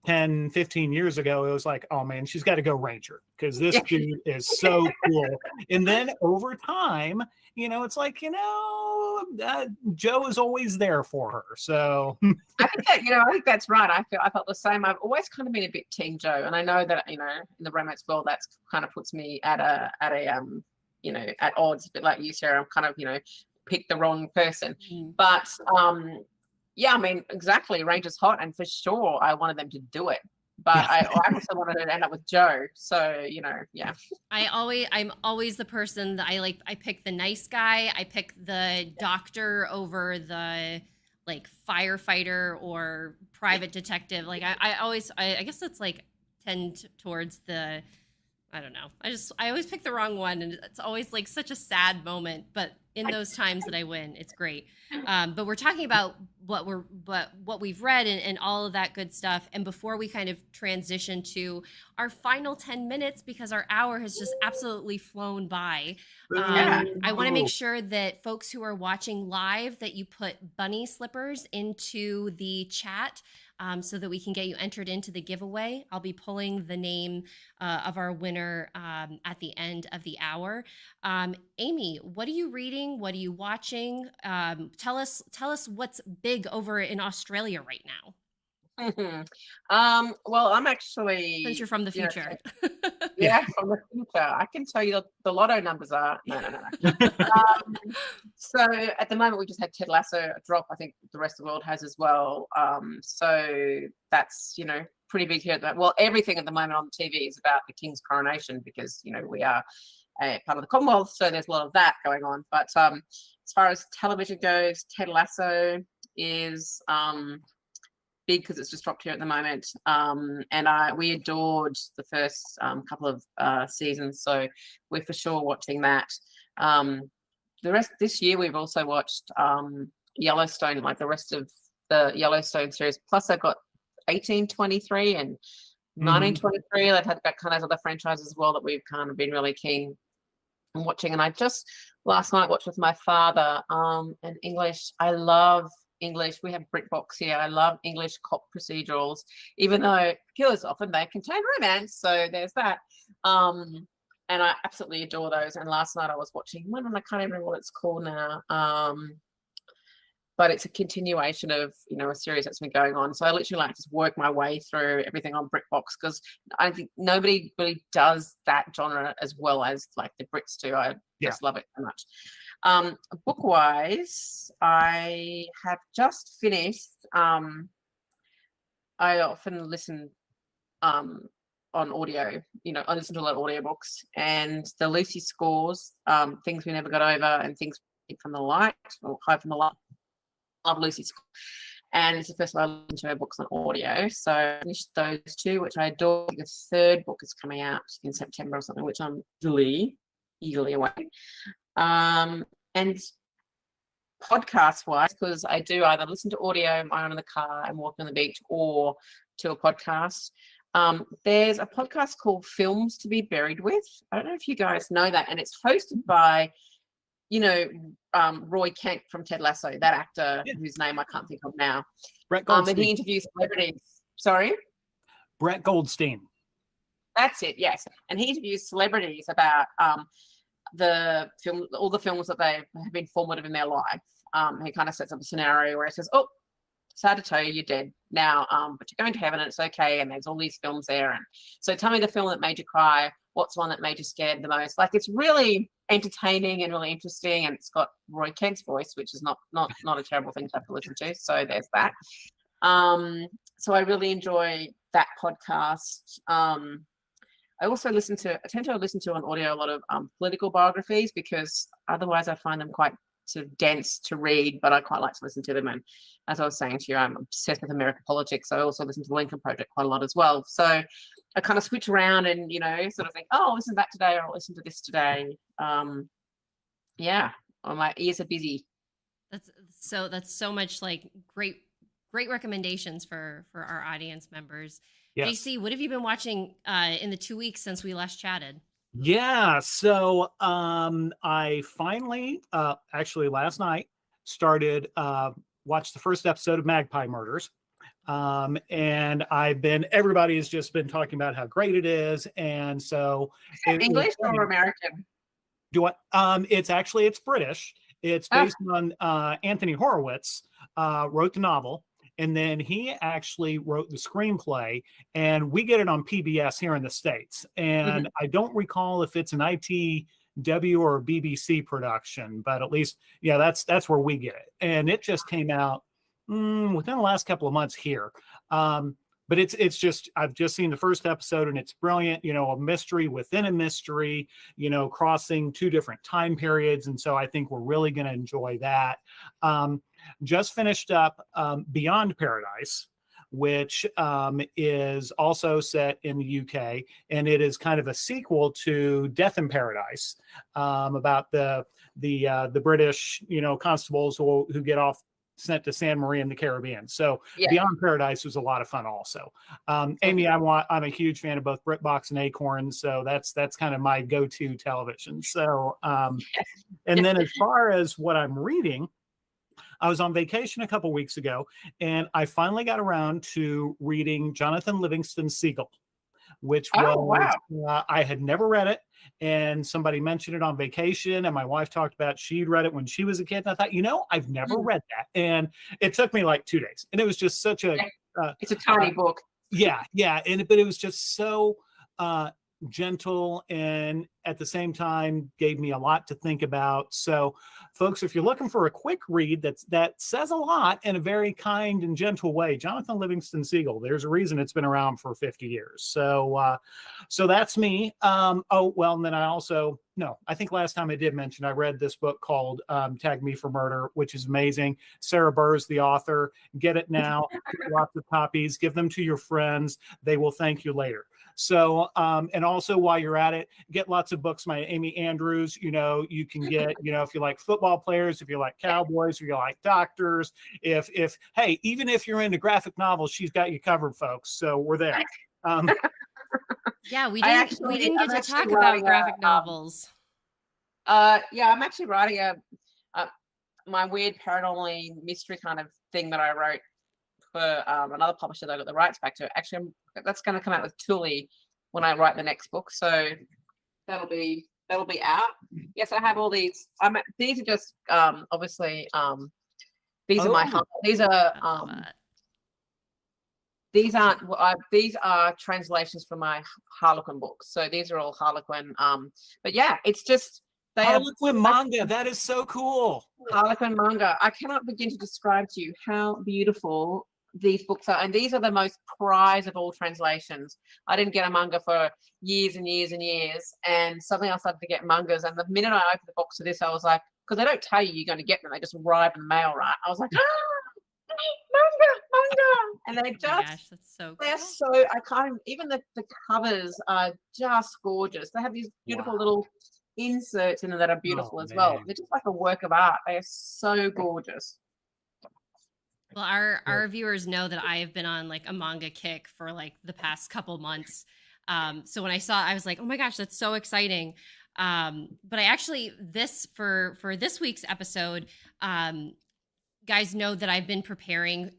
10, 15 years ago, it was like, oh man, she's got to go Ranger because this dude is so cool. And then over time, it's like, Joe is always there for her. So I think that's right. I felt the same. I've always kind of been a bit team Joe, and I know that in the romance world, that's kind of puts me at at odds, a bit like you, Sarah. I'm kind of picked the wrong person, but I mean, exactly. Ranger's hot, and for sure, I wanted them to do it. But I also wanted to end up with Joe. So, I'm always the person that I pick the nice guy. I pick the doctor over the like firefighter or private detective. Like I guess it's like tend towards the, I don't know. I always pick the wrong one, and it's always like such a sad moment, but in those times that I win, it's great. But we're talking about what we've read and all of that good stuff. And before we kind of transition to our final 10 minutes, because our hour has just absolutely flown by, I want to make sure that folks who are watching live, that you put bunny slippers into the chat so that we can get you entered into the giveaway. I'll be pulling the name of our winner at the end of the hour. Amy, what are you reading? What are you watching? Tell us what's big over in Australia right now. Well, I'm actually, since you're from the future. From the future. I can tell you the lotto numbers are no. So at the moment we just had Ted Lasso drop. I think the rest of the world has as well. So that's pretty big here. Well, everything at the moment on the TV is about the King's coronation because we are a part of the Commonwealth, so there's a lot of that going on. But as far as television goes, Ted Lasso is big because it's just dropped here at the moment, and we adored the first couple of seasons, so we're for sure watching that. The rest this year we've also watched Yellowstone, like the rest of the Yellowstone series, plus I've got 1823 and 1923. They've had that kind of other franchises as well that we've kind of been really keen on watching. And I just last night watched with my father and English. I love English. We have BritBox here. I love English cop procedurals, even though because often they contain romance. So there's that. And I absolutely adore those. And last night I was watching one, and I can't even remember what it's called now. but it's a continuation of, you know, a series that's been going on. So I literally like just work my way through everything on BritBox, because I think nobody really does that genre as well as like the Brits do. I just love it so much. Book wise, I have just finished. I often listen on audio, you know, I listen to a lot of audiobooks, and the Lucy Scores, Things We Never Got Over and Things from the Light, or Hide from the Light. I love Lucy Scores. And it's the first time I listened to her books on audio. So I finished those two, which I adore. The third book is coming out in September or something, which I'm eagerly awaiting. And podcast wise, because I do either listen to audio when I'm in the car and walking on the beach, or to a podcast. There's a podcast called Films to Be Buried With. I don't know if you guys know that, and it's hosted by, you know, Roy Kent from Ted Lasso, that actor whose name I can't think of now. Brett Goldstein. And he interviews celebrities. Sorry? Brett Goldstein. That's it, yes. And he interviews celebrities about all the films that they have been formative in their life. He kind of sets up a scenario where he says, oh, sad to tell you, you're dead now, but you're going to heaven and it's okay, and there's all these films there. And so tell me the film that made you cry. What's one that made you scared the most? Like, it's really entertaining and really interesting, and it's got Roy Kent's voice, which is not a terrible thing to have to listen to. So there's that. So I really enjoy that podcast. I tend to listen to on audio a lot of political biographies, because otherwise I find them quite sort of dense to read, but I quite like to listen to them. And as I was saying to you, I'm obsessed with American politics. So I also listen to the Lincoln Project quite a lot as well. So I kind of switch around and, you know, sort of think, oh, I'll listen to that today, or I'll listen to this today. My ears are busy. That's so much like great recommendations for our audience members. Yes. JC, what have you been watching in the 2 weeks since we last chatted? Yeah, so I finally, actually last night, started watched the first episode of Magpie Murders, and everybody has just been talking about how great it is, and so English or American? It's British. It's based on Anthony Horowitz wrote the novel. And then he actually wrote the screenplay, and we get it on PBS here in the States. And I don't recall if it's an ITW or a BBC production, but at least, that's where we get it. And it just came out within the last couple of months here. But it's just, I've just seen the first episode, and it's brilliant, a mystery within a mystery, crossing two different time periods. And so I think we're really going to enjoy that. Just finished up Beyond Paradise, which is also set in the UK, and it is kind of a sequel to Death in Paradise, about the British, constables who get sent to San Maria in the Caribbean. So Beyond Paradise was a lot of fun also. Amy, I'm a huge fan of both BritBox and Acorn, so that's kind of my go-to television. So and then as far as what I'm reading, I was on vacation a couple weeks ago, and I finally got around to reading Jonathan Livingston Seagull, which I had never read it, and somebody mentioned it on vacation, and my wife talked about she'd read it when she was a kid, and I thought, I've never read that, and it took me like 2 days, and it was just such a it's a tiny book. But it was just so gentle, and at the same time gave me a lot to think about. So folks, if you're looking for a quick read that says a lot in a very kind and gentle way, Jonathan Livingston Seagull, there's a reason it's been around for 50 years. So that's me. And then I think last time I did mention, I read this book called Tag Me for Murder, which is amazing. Sarah Burr is the author. Get it now. Get lots of copies. Give them to your friends. They will thank you later. So, and also while you're at it, get lots of books by Amy Andrews. You can get, if you like football players, if you like cowboys, if you like doctors, even if you're into graphic novels, she's got you covered, folks. So we're there. We didn't get to talk about graphic novels. I'm actually writing my weird paranormal mystery kind of thing that I wrote for another publisher that I got the rights back to. Actually, that's going to come out with Tully when I write the next book, so that'll be out. Yes, I have all these. These are just obviously These are my these are these are translations from my Harlequin books. So these are all Harlequin. But yeah, it's just Harlequin manga. That is so cool. Harlequin manga. I cannot begin to describe to you how beautiful these books are, and these are the most prized of all translations. I didn't get a manga for years and years and years, and suddenly I started to get mangas. And the minute I opened the box of this, I was like, because they don't tell you you're going to get them; they just arrive in the mail, right? I was like, manga, and they just, oh gosh, that's so cool. They're so, I can't even, the covers are just gorgeous. They have these beautiful little inserts in them that are beautiful as well. They're just like a work of art. They are so gorgeous. Well, our viewers know that I have been on like a manga kick for like the past couple months. So when I saw it, I was like, oh my gosh, that's so exciting. But I actually, for this week's episode, guys know that I've been preparing.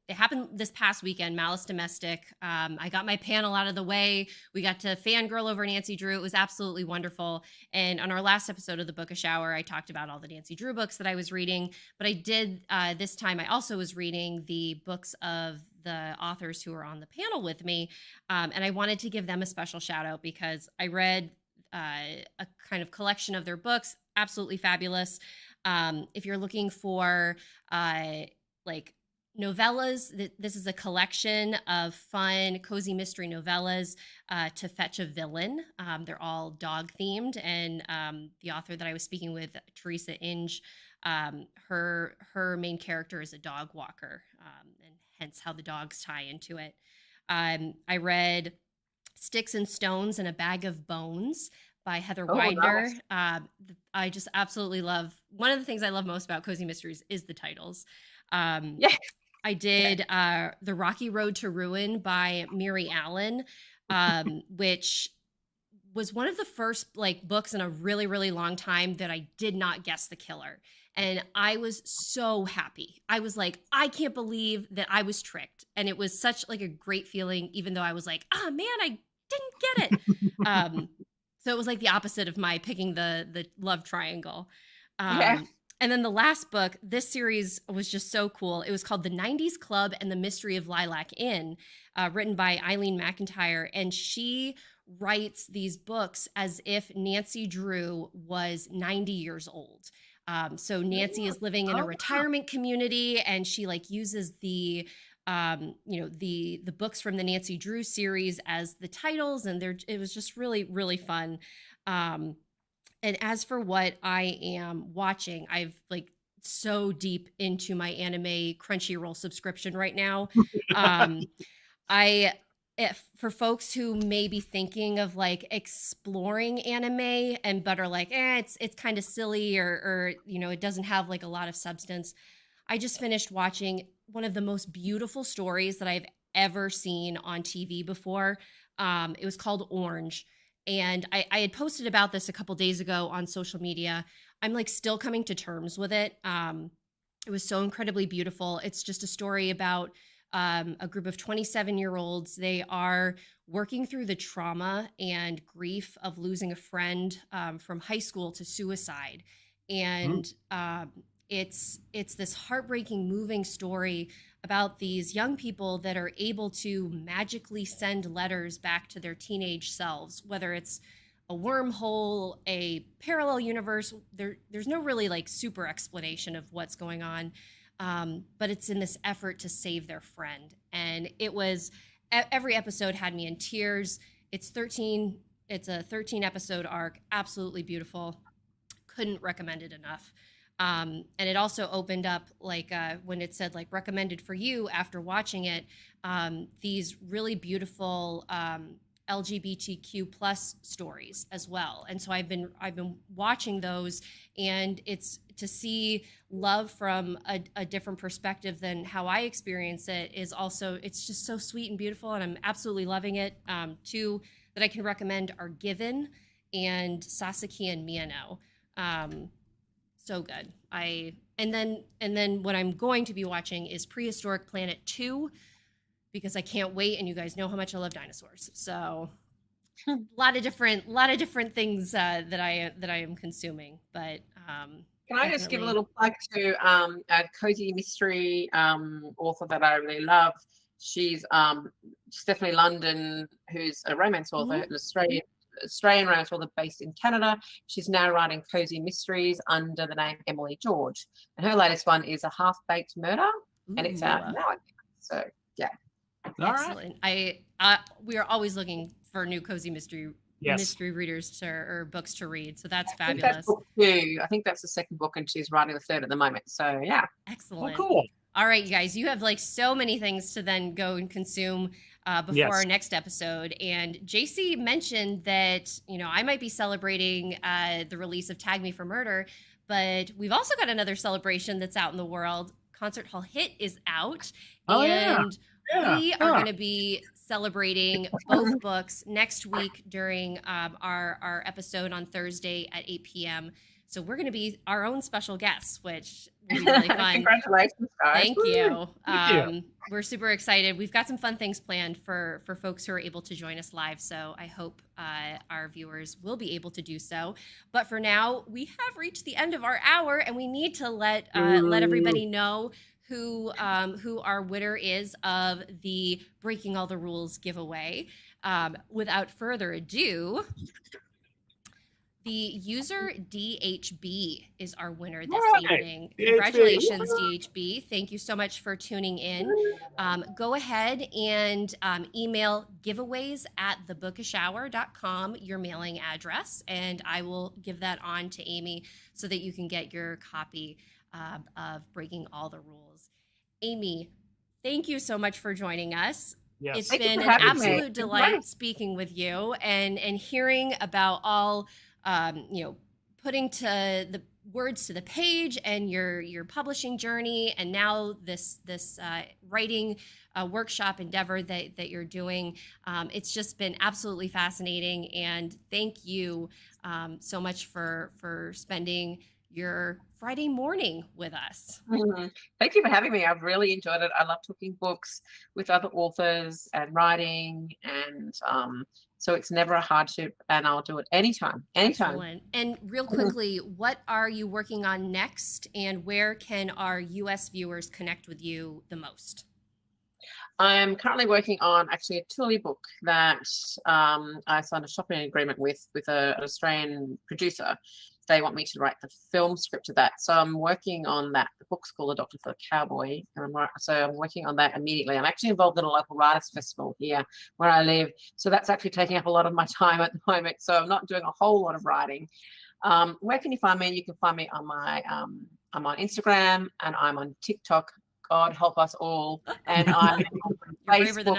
It happened this past weekend, Malice Domestic. I got my panel out of the way. We got to fangirl over Nancy Drew. It was absolutely wonderful. And on our last episode of the Bookish Hour, I talked about all the Nancy Drew books that I was reading. But I did, this time, I also was reading the books of the authors who were on the panel with me. And I wanted to give them a special shout out because I read a kind of collection of their books. Absolutely fabulous. If you're looking for like novellas, this is a collection of fun, cozy mystery novellas to fetch a villain. They're all dog themed, and the author that I was speaking with, Teresa Inge, her main character is a dog walker, and hence how the dogs tie into it. I read Sticks and Stones and a Bag of Bones by Heather Widener. Nice. I just absolutely love, one of the things I love most about cozy mysteries is the titles. I did The Rocky Road to Ruin by Mary Allen, which was one of the first like books in a really, really long time that I did not guess the killer. And I was so happy. I was like, I can't believe that I was tricked. And it was such like a great feeling, even though I was like, oh man, I didn't get it. So it was like the opposite of my picking the love triangle. And then the last book, this series was just so cool. It was called The 90s Club and the Mystery of Lilac Inn, written by Eileen McIntyre. And she writes these books as if Nancy Drew was 90 years old. So Nancy is living in a retirement community, and she like uses the the books from the Nancy Drew series as the titles, and it was just really, really fun. And as for what I am watching, I've like so deep into my anime Crunchyroll subscription right now. For folks who may be thinking of like exploring anime but are like, it's kind of silly or it doesn't have like a lot of substance. I just finished watching one of the most beautiful stories that I've ever seen on TV before. It was called Orange. And I had posted about this a couple days ago on social media. I'm like still coming to terms with it. It was so incredibly beautiful. It's just a story about a group of 27-year-olds. They are working through the trauma and grief of losing a friend from high school to suicide. And it's this heartbreaking, moving story about these young people that are able to magically send letters back to their teenage selves, whether it's a wormhole, a parallel universe. There's no really like super explanation of what's going on, but it's in this effort to save their friend. And it was, every episode had me in tears. It's a 13 episode arc, absolutely beautiful. Couldn't recommend it enough. And it also opened up like when it said like recommended for you after watching it, these really beautiful LGBTQ plus stories as well. And so I've been watching those, and it's to see love from a different perspective than how I experience it is also, it's just so sweet and beautiful, and I'm absolutely loving it. Two that I can recommend are Given and Sasaki and Miyano. So good. And then what I'm going to be watching is Prehistoric Planet 2, because I can't wait, and you guys know how much I love dinosaurs. So a lot of different things that I am consuming. But Can I just give a Definitely. little plug to a cozy mystery author that I really love? She's Stephanie London, who's a romance author, an Australian romance author based in Canada. She's now writing cozy mysteries under the name Emily George, and her latest one is A Half-Baked Murder, and it's out now. I think. So yeah, Excellent. We are always looking for new cozy mystery readers or books to read. So that's fabulous. That's book 2. I think that's the second book, and she's writing the third at the moment. So yeah, excellent. Oh, cool. All right, you guys, you have like so many things to then go and consume before our next episode. And JC mentioned that, I might be celebrating the release of Tag Me for Murder, but we've also got another celebration that's out in the world. Concert Hall Hit is out. We are going to be celebrating both books next week during our episode on Thursday at 8 p.m. So we're going to be our own special guests, which will be really fun. Congratulations, guys. Thank you. We're super excited. We've got some fun things planned for folks who are able to join us live. So I hope our viewers will be able to do so. But for now, we have reached the end of our hour, and we need to let everybody know who our winner is of the Breaking All the Rules giveaway. Without further ado, the user DHB is our winner this evening. Congratulations, DHB. Thank you so much for tuning in. Go ahead and email giveaways@thebookishhour.com, your mailing address, and I will give that on to Amy so that you can get your copy of Breaking All the Rules. Amy, thank you so much for joining us. Yes. It's been an absolute delight speaking with you and hearing about all putting to the words to the page and your publishing journey, and now this writing workshop endeavor that you're doing. It's just been absolutely fascinating, and thank you so much for spending your Friday morning with us. Mm-hmm. Thank you for having me. I've really enjoyed it. I love talking books with other authors and writing, and so it's never a hardship, and I'll do it anytime. Excellent. And real quickly, what are you working on next, and where can our US viewers connect with you the most? I'm currently working on actually a Thule book that I signed a shopping agreement with an Australian producer. They want me to write the film script of that. So I'm working on that. The book's called A Doctor for a Cowboy. So I'm working on that immediately. I'm actually involved in a local writers festival here where I live. So that's actually taking up a lot of my time at the moment. So I'm not doing a whole lot of writing. Where can you find me? You can find me on I'm on Instagram, and I'm on TikTok. God help us all. And I'm on Facebook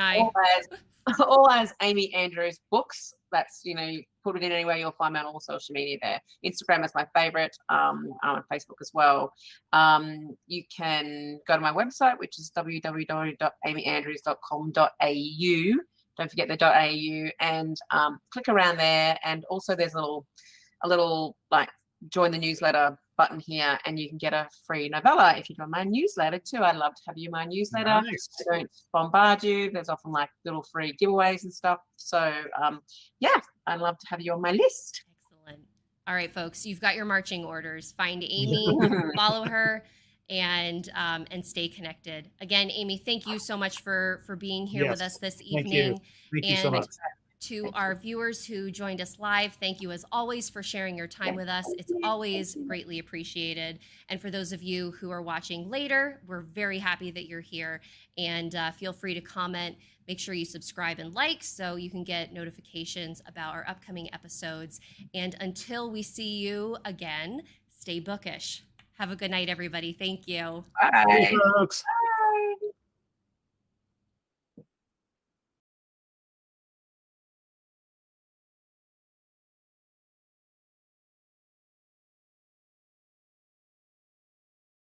all as Amy Andrews Books. That's, put it in anywhere, you'll find me on all social media there. Instagram is my favorite. I'm on Facebook as well. You can go to my website, which is www.amyandrews.com.au. Don't forget the .au, and click around there. And also there's a little like join the newsletter button here, and you can get a free novella if you join my newsletter too. I'd love to have you in my newsletter. Nice. I don't bombard you. There's often like little free giveaways and stuff. So I'd love to have you on my list. Excellent. All right, folks, you've got your marching orders. Find Amy, follow her, and stay connected. Again, Amy, thank you so much for being here with us this evening. Thank you so much. To our viewers who joined us live, thank you as always for sharing your time with us. It's always greatly appreciated. And for those of you who are watching later, we're very happy that you're here. And feel free to comment. Make sure you subscribe and like so you can get notifications about our upcoming episodes. And until we see you again, stay bookish. Have a good night, everybody. Thank you. Bye. Bye, folks. Bye.